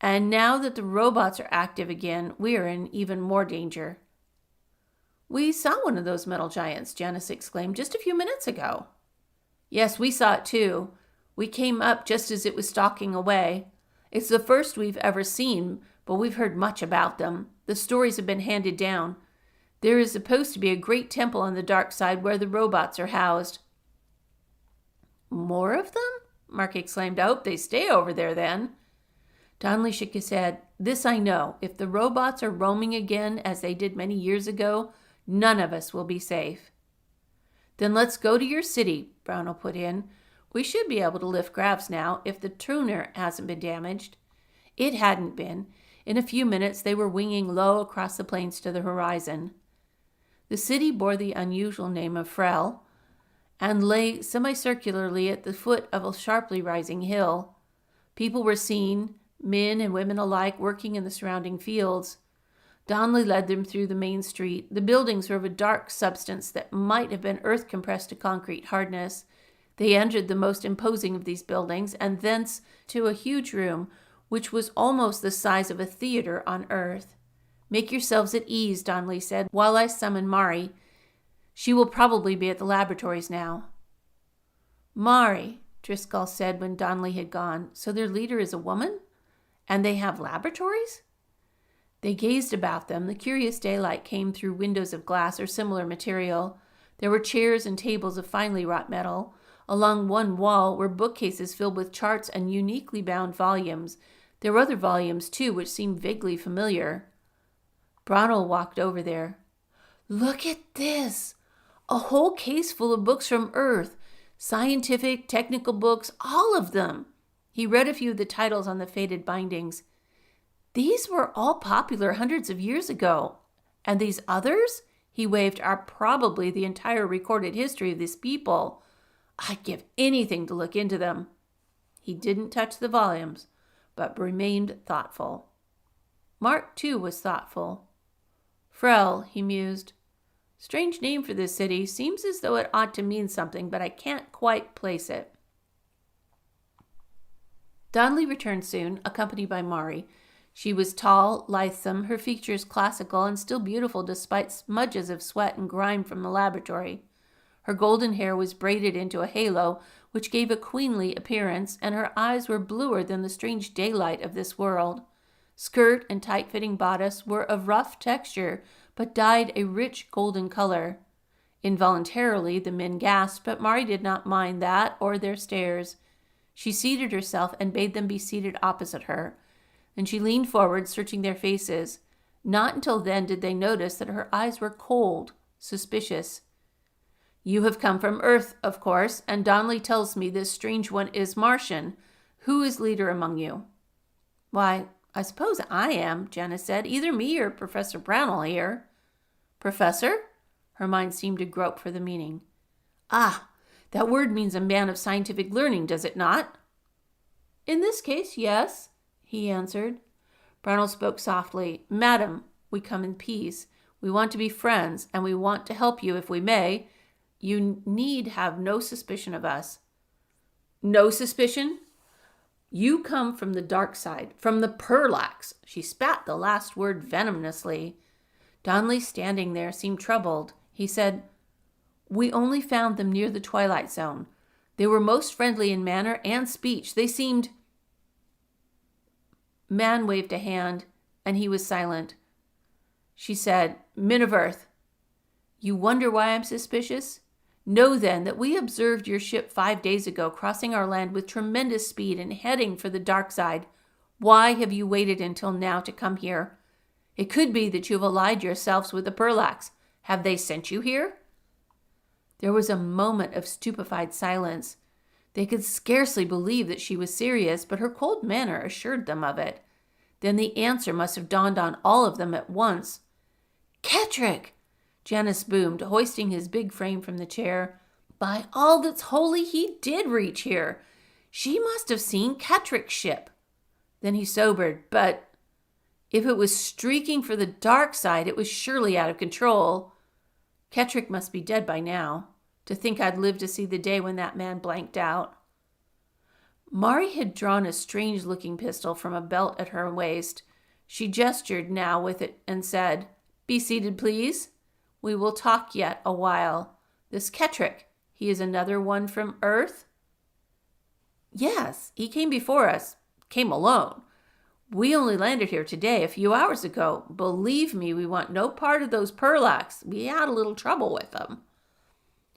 Speaker 1: "And now that the robots are active again, we are in even more danger." "We saw one of those metal giants," Janus exclaimed, "just a few minutes ago." "Yes, we saw it too. We came up just as it was stalking away. It's the first we've ever seen, but we've heard much about them. The stories have been handed down. There is supposed to be a great temple on the dark side where the robots are housed." "More of them?" Mark exclaimed. "I hope they stay over there then." Donnelly shook his head. "This I know. If the robots are roaming again as they did many years ago, none of us will be safe." "Then let's go to your city," Brownell put in. "We should be able to lift Gravs now, if the tuner hasn't been damaged." It hadn't been. In a few minutes, they were winging low across the plains to the horizon. The city bore the unusual name of Frel, and lay semicircularly at the foot of a sharply rising hill. People were seen, men and women alike, working in the surrounding fields. Donnelly led them through the main street. The buildings were of a dark substance that might have been earth compressed to concrete hardness. They entered the most imposing of these buildings, and thence to a huge room, which was almost the size of a theater on Earth. "Make yourselves at ease," Donnelly said, "while I summon Mari. She will probably be at the laboratories now." "Mari," Driscoll said when Donnelly had gone. "So their leader is a woman? And they have laboratories?" They gazed about them. The curious daylight came through windows of glass or similar material. There were chairs and tables of finely wrought metal. Along one wall were bookcases filled with charts and uniquely bound volumes. There were other volumes, too, which seemed vaguely familiar. Brownell walked over there. "Look at this! A whole case full of books from Earth. Scientific, technical books, all of them." He read a few of the titles on the faded bindings. "These were all popular hundreds of years ago. And these others," he waved, "are probably the entire recorded history of these people. I'd give anything to look into them." He didn't touch the volumes, but remained thoughtful. Mark, too, was thoughtful. "Frel," he mused. "Strange name for this city. Seems as though it ought to mean something, but I can't quite place it." Donnelly returned soon, accompanied by Mari. She was tall, lithesome, her features classical and still beautiful despite smudges of sweat and grime from the laboratory. Her golden hair was braided into a halo, which gave a queenly appearance, and her eyes were bluer than the strange daylight of this world. Skirt and tight-fitting bodice were of rough texture, but dyed a rich golden color. Involuntarily, the men gasped, but Mari did not mind that or their stares. She seated herself and bade them be seated opposite her. Then she leaned forward, searching their faces. Not until then did they notice that her eyes were cold, suspicious. You have come from Earth, of course, and Donnelly tells me this strange one is Martian. Who is leader among you? Why, I suppose I am, Janice said. Either me or Professor Brownell here. Professor? Her mind seemed to grope for the meaning. Ah, that word means a man of scientific learning, does it not? In this case, yes, he answered. Brownell spoke softly. Madam, we come in peace. We want to be friends, and we want to help you if we may. You need have no suspicion of us. No suspicion? You come from the dark side, from the Perlax. She spat the last word venomously. Donnelly, standing there, seemed troubled. He said, We only found them near the twilight zone. They were most friendly in manner and speech. They seemed... Man waved a hand, and he was silent. She said, Men of Earth, you wonder why I'm suspicious? Know then that we observed your ship 5 days ago crossing our land with tremendous speed and heading for the dark side. Why have you waited until now to come here? It could be that you have allied yourselves with the Perlax. Have they sent you here? There was a moment of stupefied silence. They could scarcely believe that she was serious, but her cold manner assured them of it. Then the answer must have dawned on all of them at once. Kettrick! Janice boomed, hoisting his big frame from the chair. By all that's holy, he did reach here. She must have seen Kettrick's ship. Then he sobered, but if it was streaking for the dark side, it was surely out of control. Kettrick must be dead by now. To think I'd live to see the day when that man blanked out. Mari had drawn a strange-looking pistol from a belt at her waist. She gestured now with it and said, Be seated, please. We will talk yet a while. This Kettrick, he is another one from Earth? Yes, he came before us. Came alone. We only landed here today, a few hours ago. Believe me, we want no part of those Perlax. We had a little trouble with them.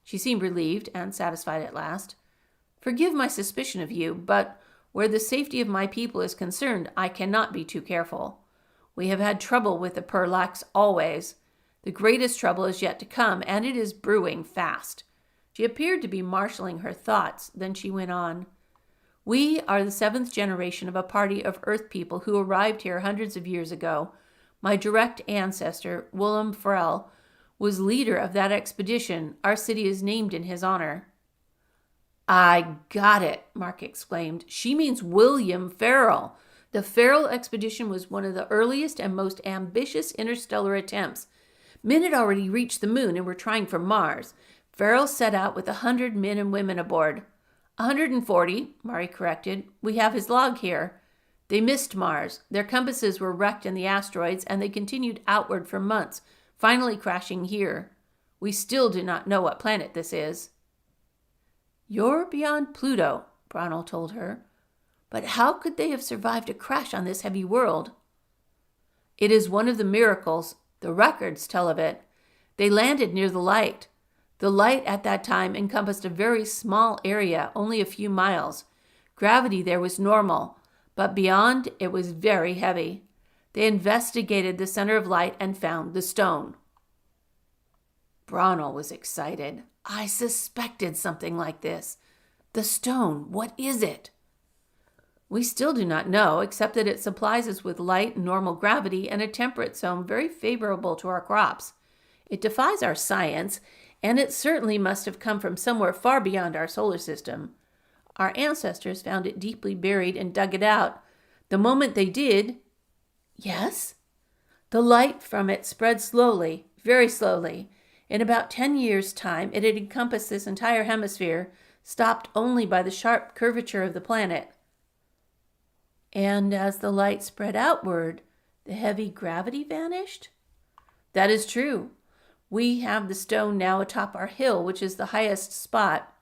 Speaker 1: She seemed relieved and satisfied at last. Forgive my suspicion of you, but where the safety of my people is concerned, I cannot be too careful. We have had trouble with the Perlax always. The greatest trouble is yet to come, and it is brewing fast. She appeared to be marshaling her thoughts. Then she went on. We are the 7th generation of a party of Earth people who arrived here hundreds of years ago. My direct ancestor, Willem Farrell, was leader of that expedition. Our city is named in his honor. I got it, Mark exclaimed. She means William Farrell. The Farrell expedition was one of the earliest and most ambitious interstellar attempts. Men had already reached the moon and were trying for Mars. Farrell set out with 100 men and women aboard. 140, Mari corrected. We have his log here. They missed Mars. Their compasses were wrecked in the asteroids, and they continued outward for months, finally crashing here. We still do not know what planet this is. You're beyond Pluto, Brownell told her. But how could they have survived a crash on this heavy world? It is one of the miracles. The records tell of it. They landed near the light. The light at that time encompassed a very small area, only a few miles. Gravity there was normal, but beyond it was very heavy. They investigated the center of light and found the stone. Brownell was excited. I suspected something like this. The stone, what is it? We still do not know, except that it supplies us with light and normal gravity and a temperate zone very favorable to our crops. It defies our science, and it certainly must have come from somewhere far beyond our solar system. Our ancestors found it deeply buried and dug it out. The moment they did, yes, the light from it spread slowly, very slowly. In about 10 years' time, it had encompassed this entire hemisphere, stopped only by the sharp curvature of the planet. And as the light spread outward, the heavy gravity vanished? That is true. We have the stone now atop our hill, which is the highest spot.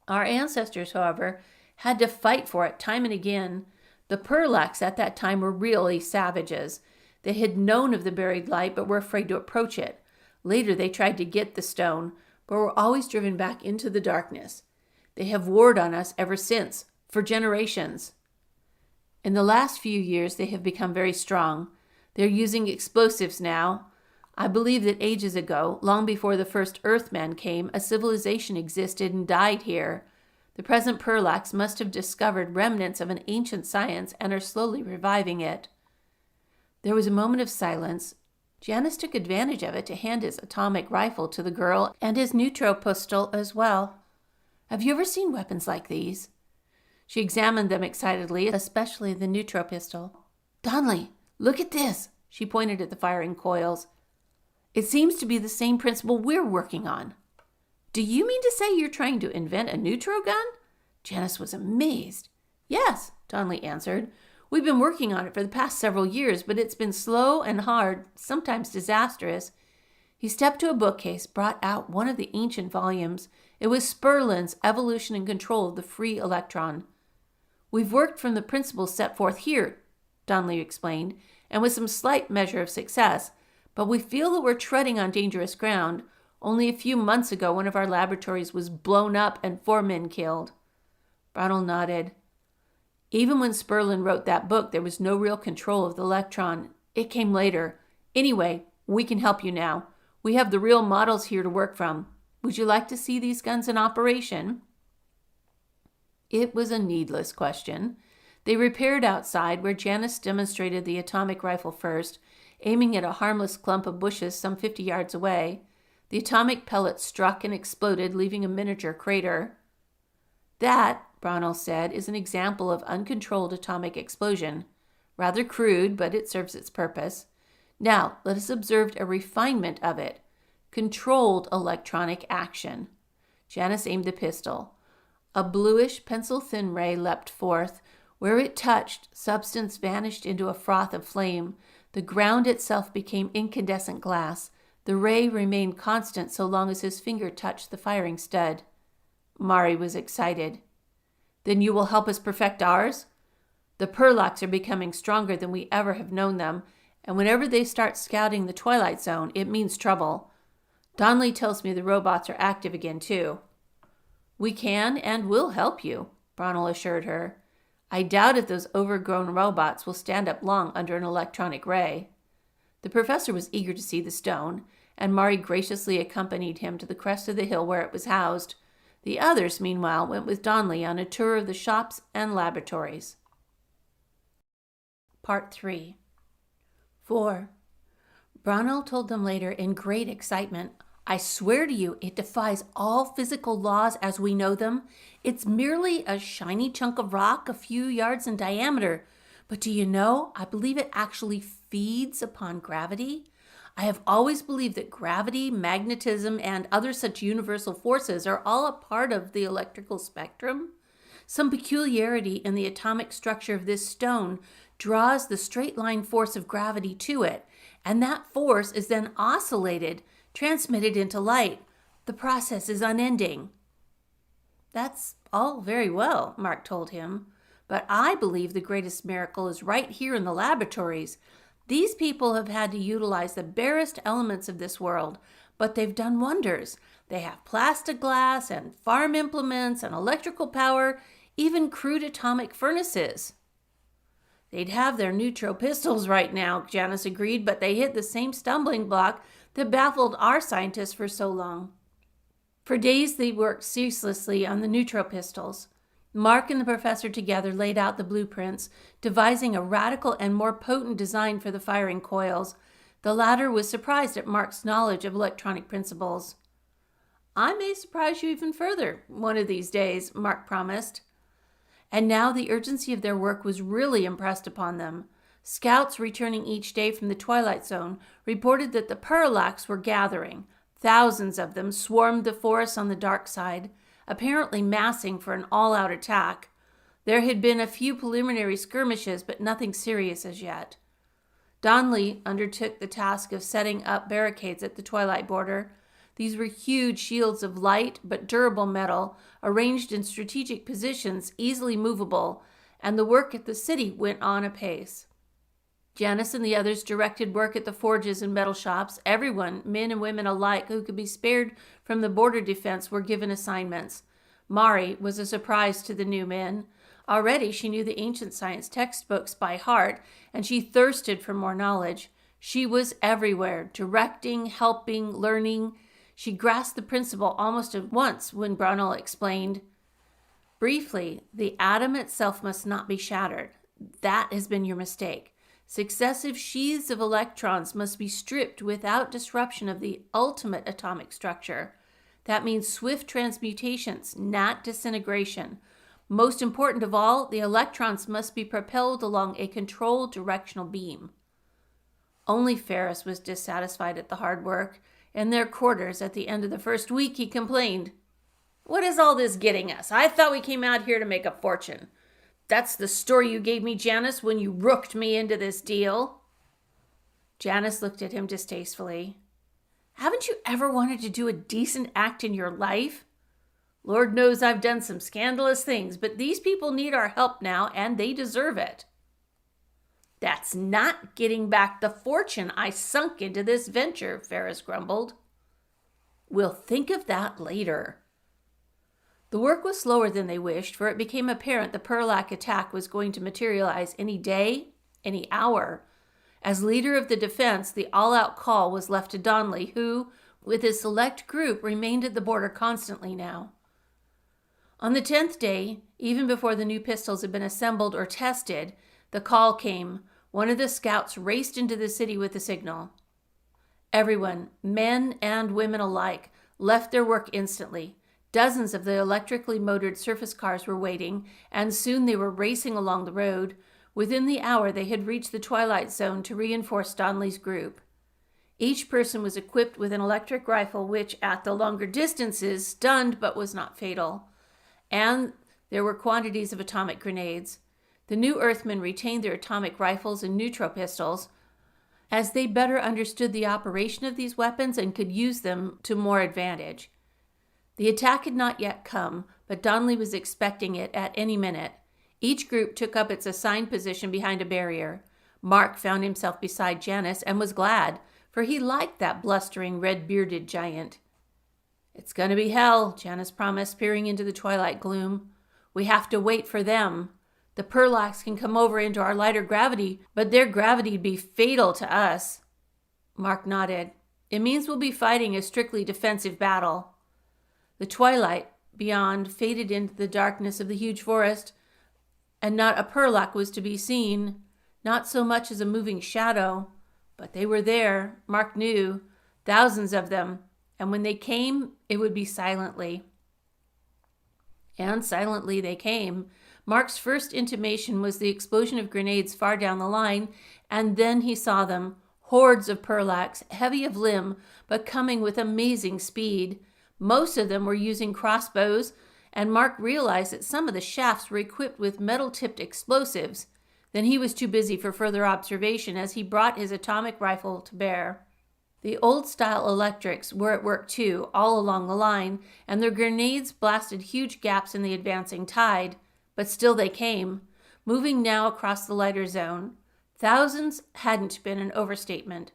Speaker 1: Our ancestors, however, had to fight for it time and again. The Perlax at that time were really savages. They had known of the buried light, but were afraid to approach it. Later, they tried to get the stone, but were always driven back into the darkness. They have warred on us ever since, for generations. In the last few years, they have become very strong. They're using explosives now. I believe that ages ago, long before the first Earthmen came, a civilization existed and died here. The present Perlax must have discovered remnants of an ancient science and are slowly reviving it." There was a moment of silence. Janus took advantage of it to hand his atomic rifle to the girl and his neutro pistol as well. "Have you ever seen weapons like these?" She examined them excitedly, especially the neutro pistol. "Donnelly, look at this." She pointed at the firing coils. "It seems to be the same principle we're working on." "Do you mean to say you're trying to invent a neutro gun?" Janus was amazed. "Yes," Donnelly answered. "We've been working on it for the past several years, but it's been slow and hard, sometimes disastrous." He stepped to a bookcase, brought out one of the ancient volumes. It was Sperlin's Evolution and Control of the Free Electron. "We've worked from the principles set forth here," Donnelly explained, "and with some slight measure of success, but we feel that we're treading on dangerous ground. Only a few months ago, one of our laboratories was blown up and 4 men killed." Brownell nodded. "Even when Sperlin wrote that book, there was no real control of the electron. It came later. Anyway, we can help you now. We have the real models here to work from. Would you like to see these guns in operation?" It was a needless question. They repaired outside, where Janus demonstrated the atomic rifle first, aiming at a harmless clump of bushes some 50 yards away. The atomic pellet struck and exploded, leaving a miniature crater. "That," Brownell said, "is an example of uncontrolled atomic explosion. Rather crude, but it serves its purpose. Now, let us observe a refinement of it. Controlled electronic action." Janus aimed the pistol. A bluish, pencil-thin ray leapt forth. Where it touched, substance vanished into a froth of flame. The ground itself became incandescent glass. The ray remained constant so long as his finger touched the firing stud. Mari was excited. "Then you will help us perfect ours? The Perlax are becoming stronger than we ever have known them, and whenever they start scouting the Twilight Zone, it means trouble. Donnelly tells me the robots are active again, too." "We can and will help you," Brownell assured her. "I doubt if those overgrown robots will stand up long under an electronic ray." The professor was eager to see the stone, and Mari graciously accompanied him to the crest of the hill where it was housed. The others, meanwhile, went with Donnelly on a tour of the shops and laboratories. Part 3. 4. Brownell told them later in great excitement, "I swear to you, it defies all physical laws as we know them. It's merely a shiny chunk of rock a few yards in diameter. But do you know, I believe it actually feeds upon gravity. I have always believed that gravity, magnetism, and other such universal forces are all a part of the electrical spectrum. Some peculiarity in the atomic structure of this stone draws the straight-line force of gravity to it, and that force is then oscillated, transmitted into light. The process is unending." "That's all very well," Mark told him, "but I believe the greatest miracle is right here in the laboratories. These people have had to utilize the barest elements of this world, but they've done wonders. They have plastiglass and farm implements and electrical power, even crude atomic furnaces." "They'd have their neutro pistols right now," Janus agreed, "but they hit the same stumbling block that baffled our scientists for so long." For days they worked ceaselessly on the neutro pistols. Mark and the professor together laid out the blueprints, devising a radical and more potent design for the firing coils. The latter was surprised at Mark's knowledge of electronic principles. "I may surprise you even further one of these days," Mark promised. And now the urgency of their work was really impressed upon them. Scouts returning each day from the Twilight Zone reported that the Perlax were gathering. Thousands of them swarmed the forests on the dark side, apparently massing for an all-out attack. There had been a few preliminary skirmishes, but nothing serious as yet. Donnelly undertook the task of setting up barricades at the Twilight border. These were huge shields of light but durable metal, arranged in strategic positions, easily movable, and the work at the city went on apace. Janus and the others directed work at the forges and metal shops. Everyone, men and women alike, who could be spared from the border defense were given assignments. Mari was a surprise to the new men. Already she knew the ancient science textbooks by heart, and she thirsted for more knowledge. She was everywhere, directing, helping, learning. She grasped the principle almost at once when Brunel explained, briefly, the atom itself must not be shattered. That has been your mistake. Successive sheaths of electrons must be stripped without disruption of the ultimate atomic structure. That means swift transmutations, not disintegration. Most important of all, the electrons must be propelled along a controlled directional beam. Only Ferris was dissatisfied at the hard work. In their quarters at the end of the first week, he complained, "What is all this getting us? I thought we came out here to make a fortune. That's the story you gave me, Janice, when you rooked me into this deal." Janice looked at him distastefully. "Haven't you ever wanted to do a decent act in your life? Lord knows I've done some scandalous things, but these people need our help now, and they deserve it." "That's not getting back the fortune I sunk into this venture," Ferris grumbled. "We'll think of that later." The work was slower than they wished, for it became apparent the Perlac attack was going to materialize any day, any hour. As leader of the defense, the all-out call was left to Donnelly, who, with his select group, remained at the border constantly now. On the 10th day, even before the new pistols had been assembled or tested, the call came. One of the scouts raced into the city with the signal. Everyone, men and women alike, left their work instantly. Dozens of the electrically motored surface cars were waiting, and soon they were racing along the road. Within the hour, they had reached the twilight zone to reinforce Donnelly's group. Each person was equipped with an electric rifle, which, at the longer distances, stunned but was not fatal. And there were quantities of atomic grenades. The new Earthmen retained their atomic rifles and neutral pistols, as they better understood the operation of these weapons and could use them to more advantage. The attack had not yet come, but Donnelly was expecting it at any minute. Each group took up its assigned position behind a barrier. Mark found himself beside Janice and was glad, for he liked that blustering, red-bearded giant. "It's going to be hell," Janice promised, peering into the twilight gloom. "We have to wait for them. The Perlacs can come over into our lighter gravity, but their gravity'd be fatal to us." Mark nodded. "It means we'll be fighting a strictly defensive battle." The twilight beyond faded into the darkness of the huge forest, and not a Perlac was to be seen, not so much as a moving shadow. But they were there, Mark knew, thousands of them, and when they came, it would be silently. And silently they came. Mark's first intimation was the explosion of grenades far down the line, and then he saw them, hordes of Perlacs, heavy of limb, but coming with amazing speed. Most of them were using crossbows, and Mark realized that some of the shafts were equipped with metal-tipped explosives. Then he was too busy for further observation as he brought his atomic rifle to bear. The old-style electrics were at work too, all along the line, and their grenades blasted huge gaps in the advancing tide. But still they came, moving now across the lighter zone. Thousands hadn't been an overstatement.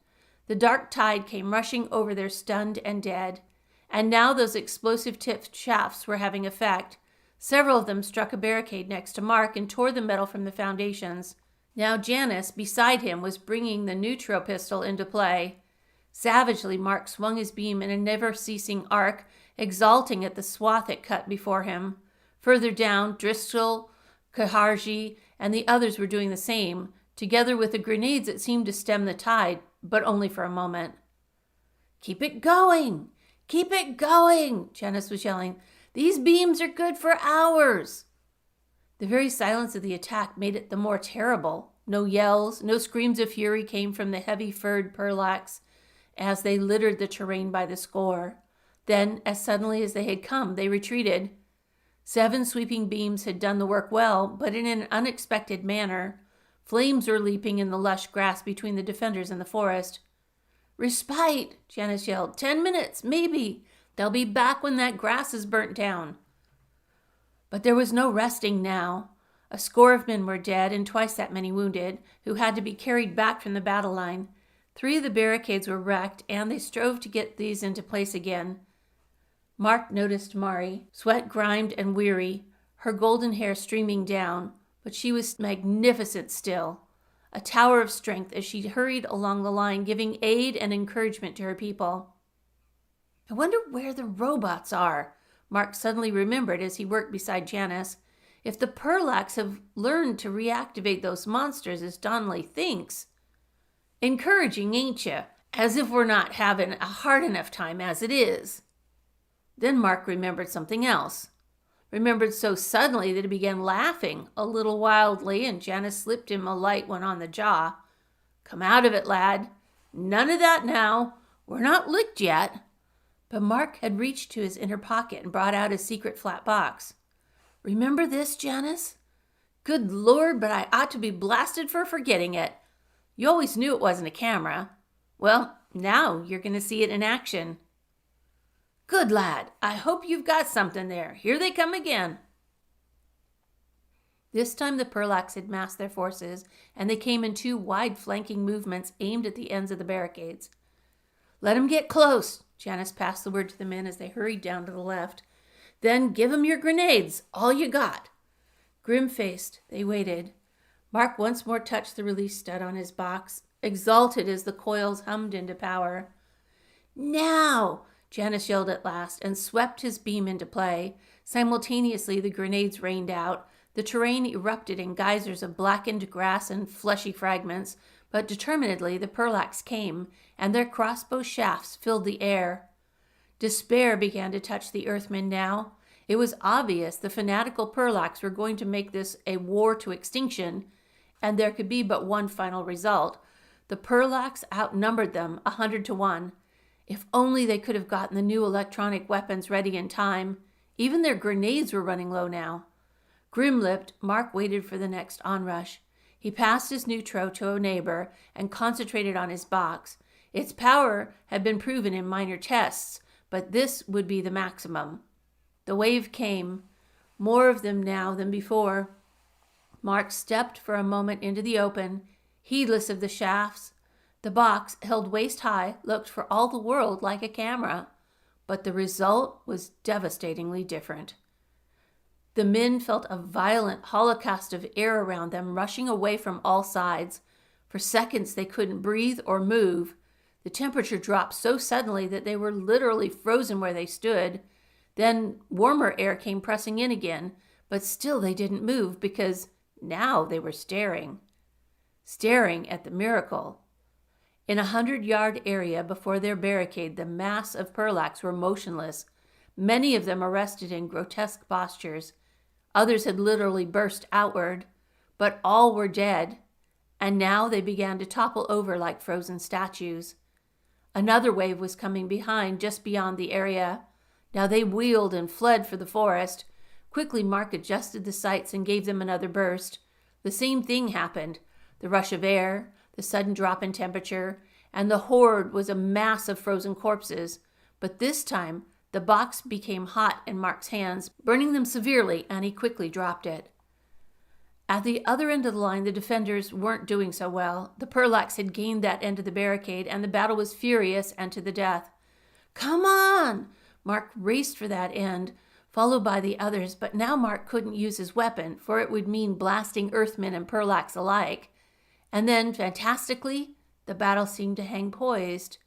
Speaker 1: The dark tide came rushing over their stunned and dead. And now those explosive-tipped shafts were having effect. Several of them struck a barricade next to Mark and tore the metal from the foundations. Now Janice, beside him, was bringing the neutral pistol into play. Savagely, Mark swung his beam in a never-ceasing arc, exulting at the swath it cut before him. Further down, Driscoll, Kaharji, and the others were doing the same, together with the grenades that seemed to stem the tide, but only for a moment. "Keep it going! Keep it going!" Janice was yelling. "These beams are good for hours!" The very silence of the attack made it the more terrible. No yells, no screams of fury came from the heavy-furred Perlacs as they littered the terrain by the score. Then, as suddenly as they had come, they retreated. 7 sweeping beams had done the work well, but in an unexpected manner. Flames were leaping in the lush grass between the defenders and the forest. "Respite!" Janice yelled. 10 minutes, maybe. They'll be back when that grass is burnt down." But there was no resting now. A score of men were dead and twice that many wounded, who had to be carried back from the battle line. 3 of the barricades were wrecked, and they strove to get these into place again. Mark noticed Mari, sweat-grimed and weary, her golden hair streaming down, but she was magnificent still, a tower of strength as she hurried along the line, giving aid and encouragement to her people. I wonder where the robots are, Mark suddenly remembered as he worked beside Janice. If the Perlax have learned to reactivate those monsters as Donnelly thinks. Encouraging, ain't you? As if we're not having a hard enough time as it is. Then Mark remembered something else. Remembered so suddenly that he began laughing a little wildly, and Janice slipped him a light one on the jaw. Come out of it, lad. None of that now. We're not licked yet. But Mark had reached to his inner pocket and brought out his secret flat box. Remember this, Janice? Good Lord, but I ought to be blasted for forgetting it. You always knew it wasn't a camera. Well, now you're going to see it in action. Good lad. I hope you've got something there. Here they come again. This time the Perlax had massed their forces, and they came in 2 wide flanking movements aimed at the ends of the barricades. Let 'em get close. Janice passed the word to the men as they hurried down to the left. Then give 'em your grenades, all you got. Grim-faced, they waited. Mark once more touched the release stud on his box, exalted as the coils hummed into power. Now! Janice yelled at last and swept his beam into play. Simultaneously, the grenades rained out. The terrain erupted in geysers of blackened grass and fleshy fragments, but determinedly the Perlax came, and their crossbow shafts filled the air. Despair began to touch the Earthmen now. It was obvious the fanatical Perlax were going to make this a war to extinction, and there could be but one final result. The Perlax outnumbered them 100 to 1. If only they could have gotten the new electronic weapons ready in time. Even their grenades were running low now. Grim-lipped, Mark waited for the next onrush. He passed his neutro to a neighbor and concentrated on his box. Its power had been proven in minor tests, but this would be the maximum. The wave came, more of them now than before. Mark stepped for a moment into the open, heedless of the shafts. The box, held waist high, looked for all the world like a camera, but the result was devastatingly different. The men felt a violent holocaust of air around them, rushing away from all sides. For seconds they couldn't breathe or move. The temperature dropped so suddenly that they were literally frozen where they stood. Then warmer air came pressing in again, but still they didn't move because now they were staring at the miracle. In a 100-yard area before their barricade, the mass of Perlax were motionless, many of them arrested in grotesque postures. Others had literally burst outward, but all were dead, and now they began to topple over like frozen statues. Another wave was coming behind, just beyond the area. Now they wheeled and fled for the forest. Quickly, Mark adjusted the sights and gave them another burst. The same thing happened. The rush of air, the sudden drop in temperature, and the horde was a mass of frozen corpses. But this time, the box became hot in Mark's hands, burning them severely, and he quickly dropped it. At the other end of the line, the defenders weren't doing so well. The Perlax had gained that end of the barricade, and the battle was furious and to the death. Come on! Mark raced for that end, followed by the others, but now Mark couldn't use his weapon, for it would mean blasting Earthmen and Perlax alike. And then, fantastically, the battle seemed to hang poised.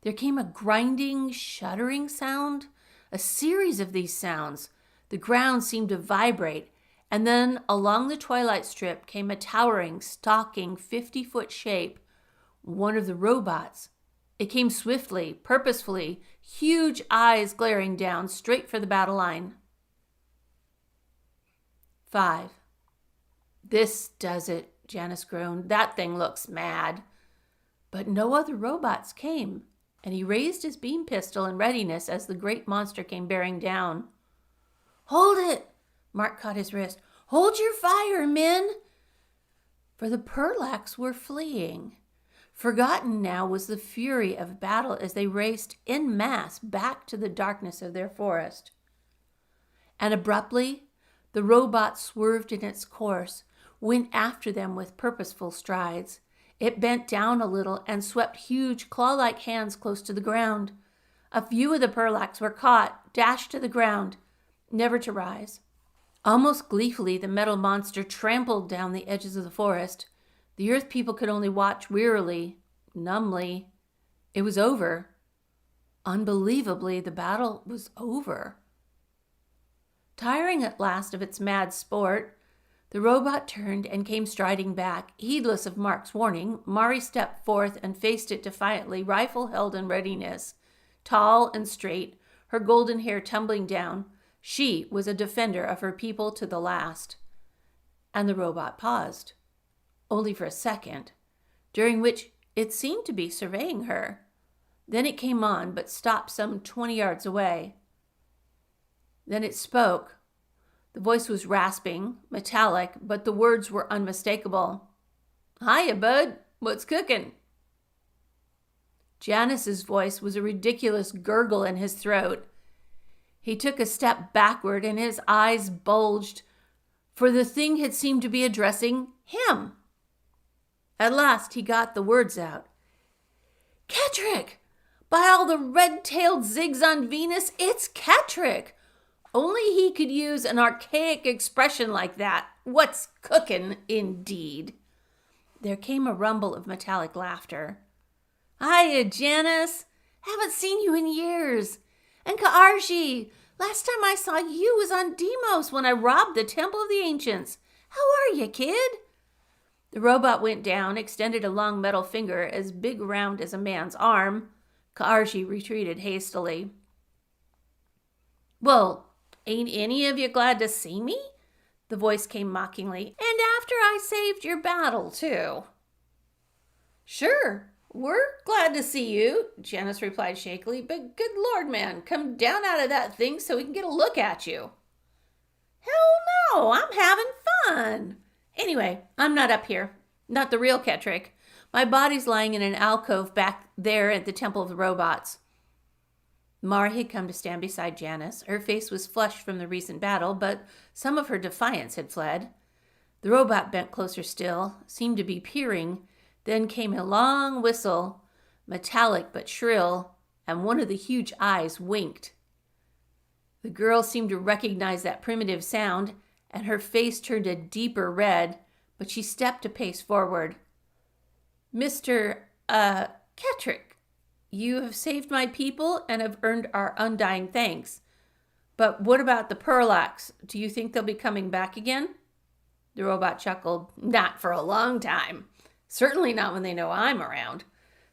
Speaker 1: There came a grinding, shuddering sound, a series of these sounds. The ground seemed to vibrate, and then along the twilight strip came a towering, stalking, 50-foot shape, one of the robots. It came swiftly, purposefully, huge eyes glaring down straight for the battle line. 5. This does it, Janice groaned. That thing looks mad. But no other robots came, and he raised his beam pistol in readiness as the great monster came bearing down. Hold it! Mark caught his wrist. Hold your fire, men! For the Perlax were fleeing. Forgotten now was the fury of battle as they raced en masse back to the darkness of their forest. And abruptly, the robot swerved in its course, went after them with purposeful strides. It bent down a little and swept huge claw-like hands close to the ground. A few of the Perlax were caught, dashed to the ground, never to rise. Almost gleefully, the metal monster trampled down the edges of the forest. The Earth people could only watch wearily, numbly. It was over. Unbelievably, the battle was over. Tiring at last of its mad sport, the robot turned and came striding back. Heedless of Mark's warning, Mari stepped forth and faced it defiantly, rifle held in readiness. Tall and straight, her golden hair tumbling down, she was a defender of her people to the last. And the robot paused, only for a second, during which it seemed to be surveying her. Then it came on, but stopped some 20 yards away. Then it spoke. The voice was rasping, metallic, but the words were unmistakable. "Hiya, bud. What's cooking?" Janice's voice was a ridiculous gurgle in his throat. He took a step backward and his eyes bulged, for the thing had seemed to be addressing him. At last he got the words out. "Ketrick! By all the red-tailed zigs on Venus, it's Ketrick! Only he could use an archaic expression like that. What's cookin', indeed?" There came a rumble of metallic laughter. "Hiya, Janice. Haven't seen you in years. And Ka'arshi, last time I saw you was on Deimos when I robbed the Temple of the Ancients. How are you, kid?" The robot went down, extended a long metal finger as big around as a man's arm. Ka'arshi retreated hastily. "Well, ain't any of you glad to see me?" The voice came mockingly. "And after I saved your battle, too." "Sure, we're glad to see you," Janice replied shakily. "But good Lord, man, come down out of that thing so we can get a look at you." "Hell no, I'm having fun. Anyway, I'm not up here. Not the real Ketrick. My body's lying in an alcove back there at the Temple of the Robots." Mari had come to stand beside Janice. Her face was flushed from the recent battle, but some of her defiance had fled. The robot bent closer still, seemed to be peering. Then came a long whistle, metallic but shrill, and one of the huge eyes winked. The girl seemed to recognize that primitive sound, and her face turned a deeper red, but she stepped a pace forward. "Mr. Ketrick, you have saved my people and have earned our undying thanks. But what about the Perlax? Do you think they'll be coming back again?" The robot chuckled. "Not for a long time. Certainly not when they know I'm around.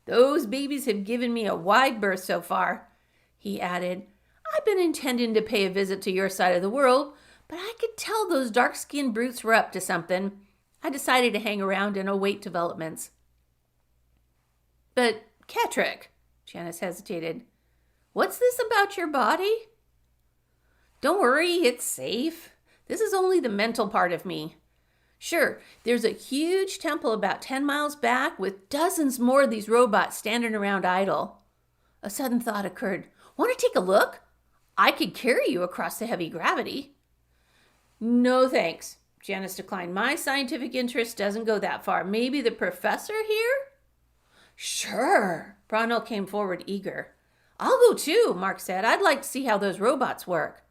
Speaker 1: Those babies have given me a wide berth so far." He added, "I've been intending to pay a visit to your side of the world, but I could tell those dark-skinned brutes were up to something. I decided to hang around and await developments." "But, Ketrick," Janice hesitated, "what's this about your body?" "Don't worry, it's safe. This is only the mental part of me. Sure, there's a huge temple about 10 miles back with dozens more of these robots standing around idle." A sudden thought occurred. "Want to take a look? I could carry you across the heavy gravity." "No, thanks," Janice declined. "My scientific interest doesn't go that far. Maybe the professor here?" "Sure." Bronwyn came forward eager. "I'll go too," Mark said. "I'd like to see how those robots work."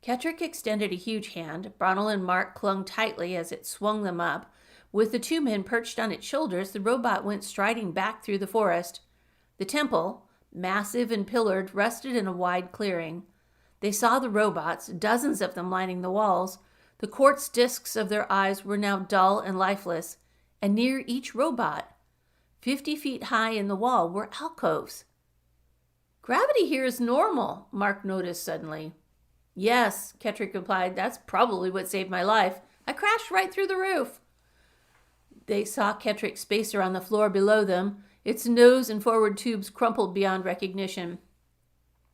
Speaker 1: Ketrick extended a huge hand. Bronwyn and Mark clung tightly as it swung them up. With the two men perched on its shoulders, the robot went striding back through the forest. The temple, massive and pillared, rested in a wide clearing. They saw the robots, dozens of them lining the walls. The quartz discs of their eyes were now dull and lifeless, and near each robot, 50 feet high in the wall, were alcoves. "Gravity here is normal," Mark noticed suddenly. "Yes," Ketrick replied. "That's probably what saved my life. I crashed right through the roof." They saw Ketrick's spacer on the floor below them, its nose and forward tubes crumpled beyond recognition.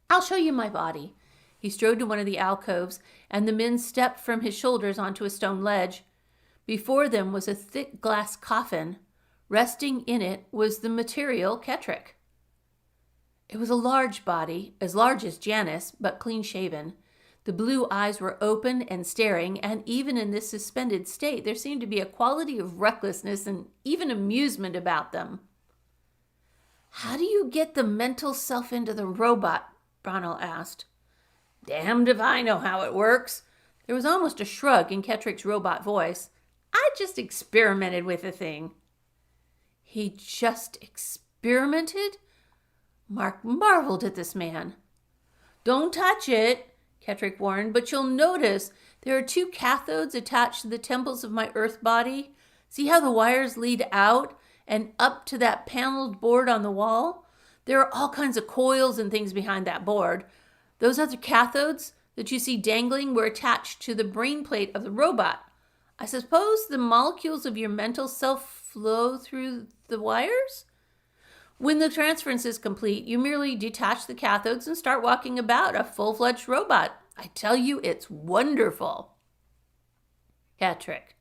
Speaker 1: "I'll show you my body." He strode to one of the alcoves, and the men stepped from his shoulders onto a stone ledge. Before them was a thick glass coffin. Resting in it was the material Ketrick. It was a large body, as large as Janice, but clean-shaven. The blue eyes were open and staring, and even in this suspended state, there seemed to be a quality of recklessness and even amusement about them. "How do you get the mental self into the robot?" Bronwyn asked. "Damned if I know how it works. There was almost a shrug in Kettrick's robot voice. I just experimented with the thing. He just experimented? Mark marveled at this man. Don't touch it, Kettrick warned, but you'll notice there are 2 cathodes attached to the temples of my Earth body. See how the wires lead out and up to that paneled board on the wall? There are all kinds of coils and things behind that board. Those other cathodes that you see dangling were attached to the brain plate of the robot. I suppose the molecules of your mental self flow through the wires? When the transference is complete, you merely detach the cathodes and start walking about a full-fledged robot. I tell you, it's wonderful. Kettrick,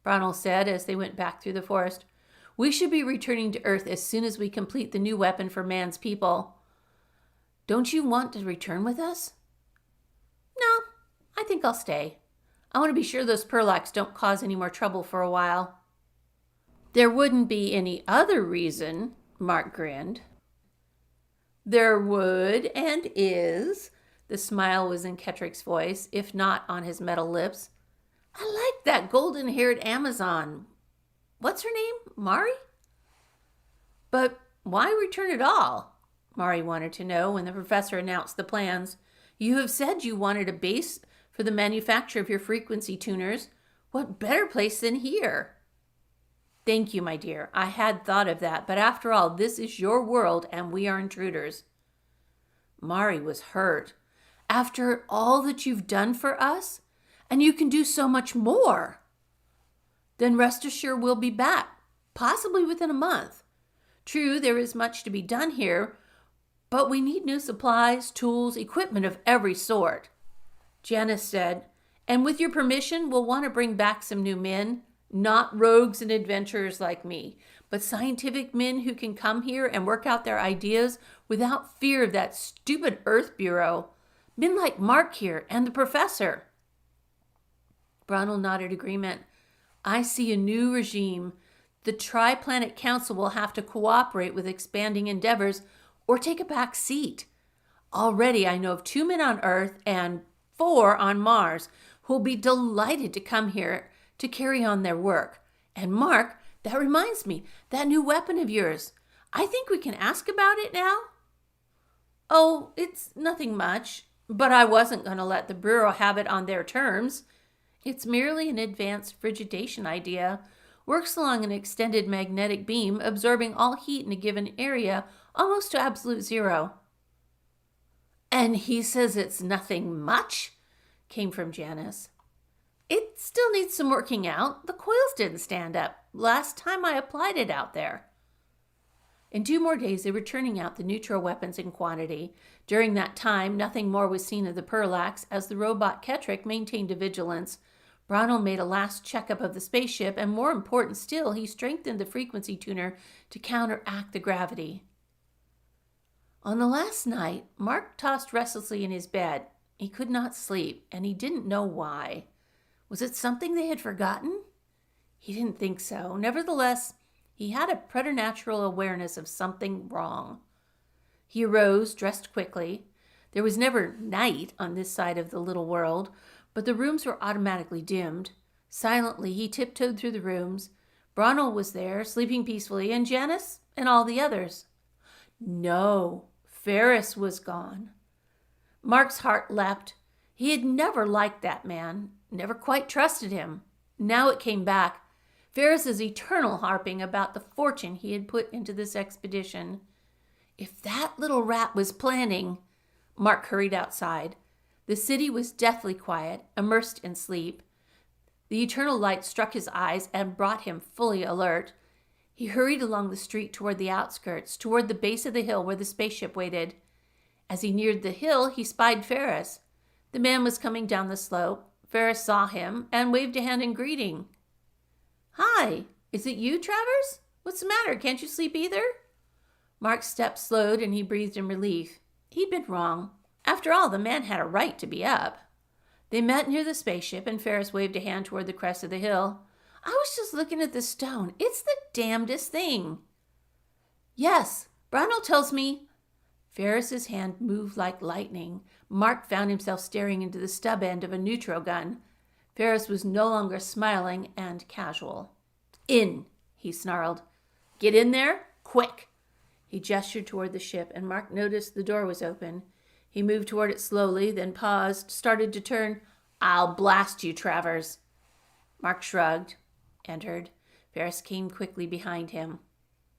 Speaker 1: Brownell said as they went back through the forest. We should be returning to Earth as soon as we complete the new weapon for man's people. Don't you want to return with us? No, I think I'll stay. I want to be sure those perlacs don't cause any more trouble for a while. There wouldn't be any other reason, Mark grinned. There would and is. The smile was in Kettrick's voice, if not on his metal lips. I like that golden-haired Amazon. What's her name? Mari? But why return at all? Mari wanted to know when the professor announced the plans. You have said you wanted a base for the manufacture of your frequency tuners. What better place than here? Thank you, my dear. I had thought of that, but after all, this is your world and we are intruders. Mari was hurt. After all that you've done for us, and you can do so much more. Then rest assured we'll be back, possibly within a month. True, there is much to be done here, but we need new supplies, tools, equipment of every sort. Janice said, and with your permission, we'll want to bring back some new men, not rogues and adventurers like me, but scientific men who can come here and work out their ideas without fear of that stupid Earth Bureau. Men like Mark here and the professor. Brownell nodded agreement. I see a new regime. The Tri-Planet Council will have to cooperate with expanding endeavors or take a back seat. Already I know of 2 men on Earth and 4 on Mars who will be delighted to come here to carry on their work. And Mark, that reminds me, that new weapon of yours. I think we can ask about it now. Oh, it's nothing much, but I wasn't going to let the Bureau have it on their terms. It's merely an advanced frigidation idea. Works along an extended magnetic beam, absorbing all heat in a given area almost to absolute zero. And he says it's nothing much? Came from Janice. It still needs some working out. The coils didn't stand up last time I applied it out there. In 2 more days, they were turning out the neutral weapons in quantity. During that time, nothing more was seen of the Perlax as the robot Kettrick maintained a vigilance. Brownell made a last checkup of the spaceship, and more important still, he strengthened the frequency tuner to counteract the gravity. On the last night, Mark tossed restlessly in his bed. He could not sleep, and he didn't know why. Was it something they had forgotten? He didn't think so. Nevertheless, he had a preternatural awareness of something wrong. He arose, dressed quickly. There was never night on this side of the little world, but the rooms were automatically dimmed. Silently, he tiptoed through the rooms. Brownell was there, sleeping peacefully, and Janice and all the others. No, Ferris was gone. Mark's heart leapt. He had never liked that man, never quite trusted him. Now it came back. Ferris's eternal harping about the fortune he had put into this expedition. If that little rat was planning... Mark hurried outside. The city was deathly quiet, immersed in sleep. The eternal light struck his eyes and brought him fully alert. He hurried along the street toward the outskirts, toward the base of the hill where the spaceship waited. As he neared the hill, he spied Ferris. The man was coming down the slope. Ferris saw him and waved a hand in greeting. Hi, is it you, Travers? What's the matter? Can't you sleep either? Mark's steps slowed and he breathed in relief. He'd been wrong. After all, the man had a right to be up. They met near the spaceship, and Ferris waved a hand toward the crest of the hill. I was just looking at the stone. It's the damnedest thing. Yes, Brownell tells me. Ferris's hand moved like lightning. Mark found himself staring into the stub end of a neutral gun. Ferris was no longer smiling and casual. "In," he snarled. "Get in there, quick." He gestured toward the ship, and Mark noticed the door was open. He moved toward it slowly, then paused, started to turn. "I'll blast you, Travers." Mark shrugged, entered. Ferris came quickly behind him.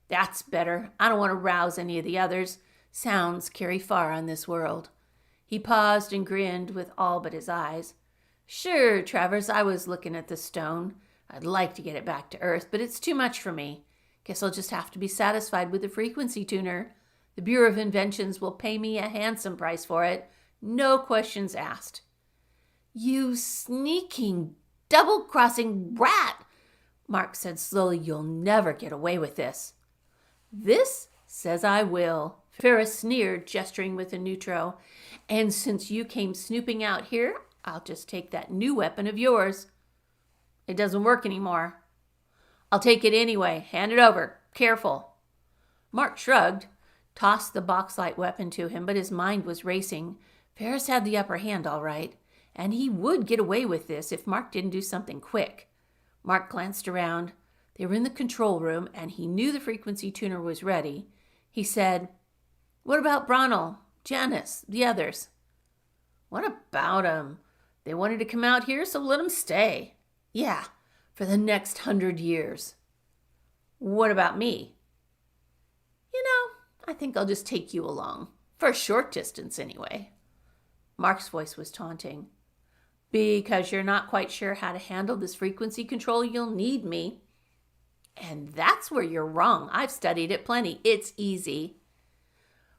Speaker 1: "That's better. I don't want to rouse any of the others. Sounds carry far on this world." He paused and grinned with all but his eyes. "Sure, Travers, I was looking at the stone. I'd like to get it back to Earth, but it's too much for me. Guess I'll just have to be satisfied with the frequency tuner. The Bureau of Inventions will pay me a handsome price for it. No questions asked." "You sneaking, double-crossing rat," Mark said slowly. "You'll never get away with this." "This says I will," Ferris sneered, gesturing with a neutro. "And since you came snooping out here, I'll just take that new weapon of yours." "It doesn't work anymore." "I'll take it anyway. Hand it over. Careful." Mark shrugged, tossed the box-like weapon to him, but his mind was racing. Ferris had the upper hand, all right, and he would get away with this if Mark didn't do something quick. Mark glanced around. They were in the control room, and he knew the frequency tuner was ready. He said, "What about Bronell, Janice, the others?" "What about 'em? They wanted to come out here, so let 'em stay." "Yeah, for the next 100 years. "What about me?" "I think I'll just take you along. For a short distance, anyway." Mark's voice was taunting. "Because you're not quite sure how to handle this frequency control, you'll need me." "And that's where you're wrong. I've studied it plenty. It's easy."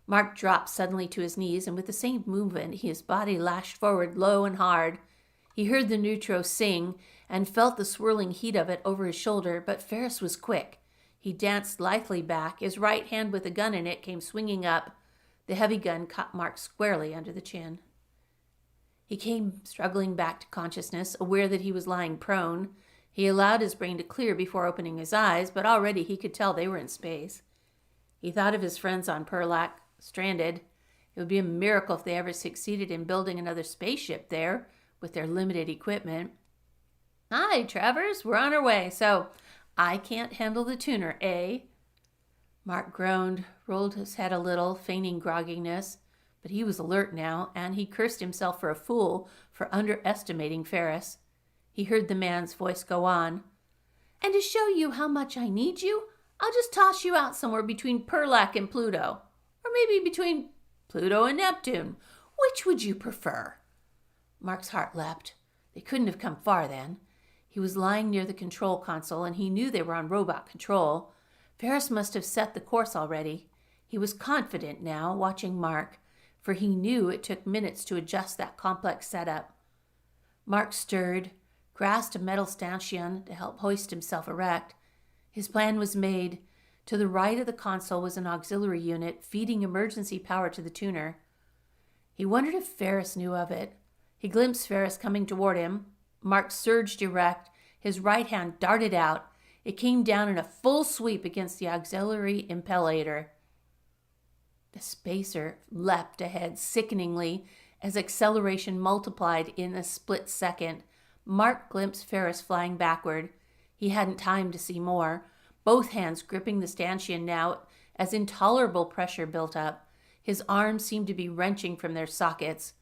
Speaker 1: Mark dropped suddenly to his knees, and with the same movement, his body lashed forward low and hard. He heard the neutro sing and felt the swirling heat of it over his shoulder, but Ferris was quick. He danced lithely back. His right hand with a gun in it came swinging up. The heavy gun caught Mark squarely under the chin. He came struggling back to consciousness, aware that he was lying prone. He allowed his brain to clear before opening his eyes, but already he could tell they were in space. He thought of his friends on Perlac, stranded. It would be a miracle if they ever succeeded in building another spaceship there with their limited equipment. "Hi, Travers, we're on our way. So, I can't handle the tuner, eh?" Mark groaned, rolled his head a little, feigning grogginess. But he was alert now, and he cursed himself for a fool for underestimating Ferris. He heard the man's voice go on. "And to show you how much I need you, I'll just toss you out somewhere between Perlac and Pluto. Or maybe between Pluto and Neptune. Which would you prefer?" Mark's heart leapt. They couldn't have come far then. He was lying near the control console, and he knew they were on robot control. Ferris must have set the course already. He was confident now, watching Mark, for he knew it took minutes to adjust that complex setup. Mark stirred, grasped a metal stanchion to help hoist himself erect. His plan was made. To the right of the console was an auxiliary unit feeding emergency power to the tuner. He wondered if Ferris knew of it. He glimpsed Ferris coming toward him. Mark surged erect. His right hand darted out. It came down in a full sweep against the auxiliary impellator. The spacer leapt ahead sickeningly as acceleration multiplied in a split second. Mark glimpsed Ferris flying backward. He hadn't time to see more. Both hands gripping the stanchion now as intolerable pressure built up. His arms seemed to be wrenching from their sockets.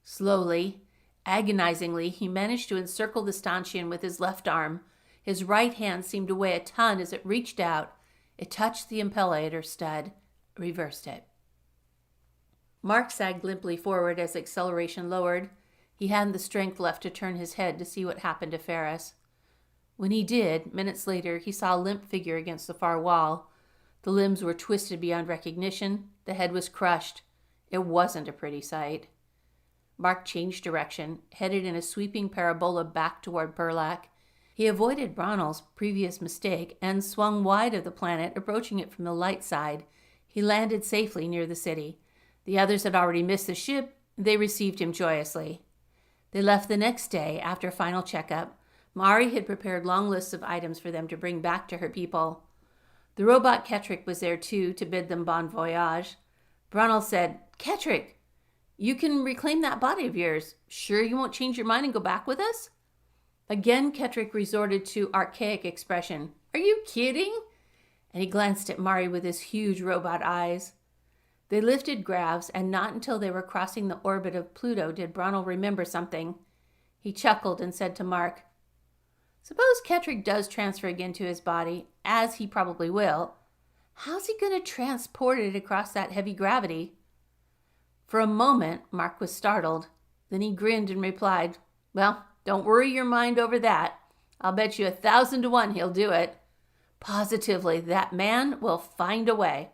Speaker 1: Slowly, agonizingly, he managed to encircle the stanchion with his left arm. His right hand seemed to weigh a ton as it reached out. It touched the impellator stud, reversed it. Mark sagged limply forward as acceleration lowered. He hadn't the strength left to turn his head to see what happened to Ferris. When he did, minutes later, he saw a limp figure against the far wall. The limbs were twisted beyond recognition. The head was crushed. It wasn't a pretty sight. Mark changed direction, headed in a sweeping parabola back toward Perlac. He avoided Bronell's previous mistake and swung wide of the planet, approaching it from the light side. He landed safely near the city. The others had already missed the ship. They received him joyously. They left the next day after a final checkup. Mari had prepared long lists of items for them to bring back to her people. The robot Ketrick was there too to bid them bon voyage. Brunel said, Kettrick, you can reclaim that body of yours. Sure you won't change your mind and go back with us? Again, Kettrick resorted to archaic expression. Are you kidding? And he glanced at Mari with his huge robot eyes. They lifted Gravs, and not until they were crossing the orbit of Pluto did Brunel remember something. He chuckled and said to Mark, Suppose Kettrick does transfer again to his body, as he probably will. How's he going to transport it across that heavy gravity? For a moment, Mark was startled. Then he grinned and replied, Well, don't worry your mind over that. I'll bet you 1,000 to 1 he'll do it. Positively, that man will find a way.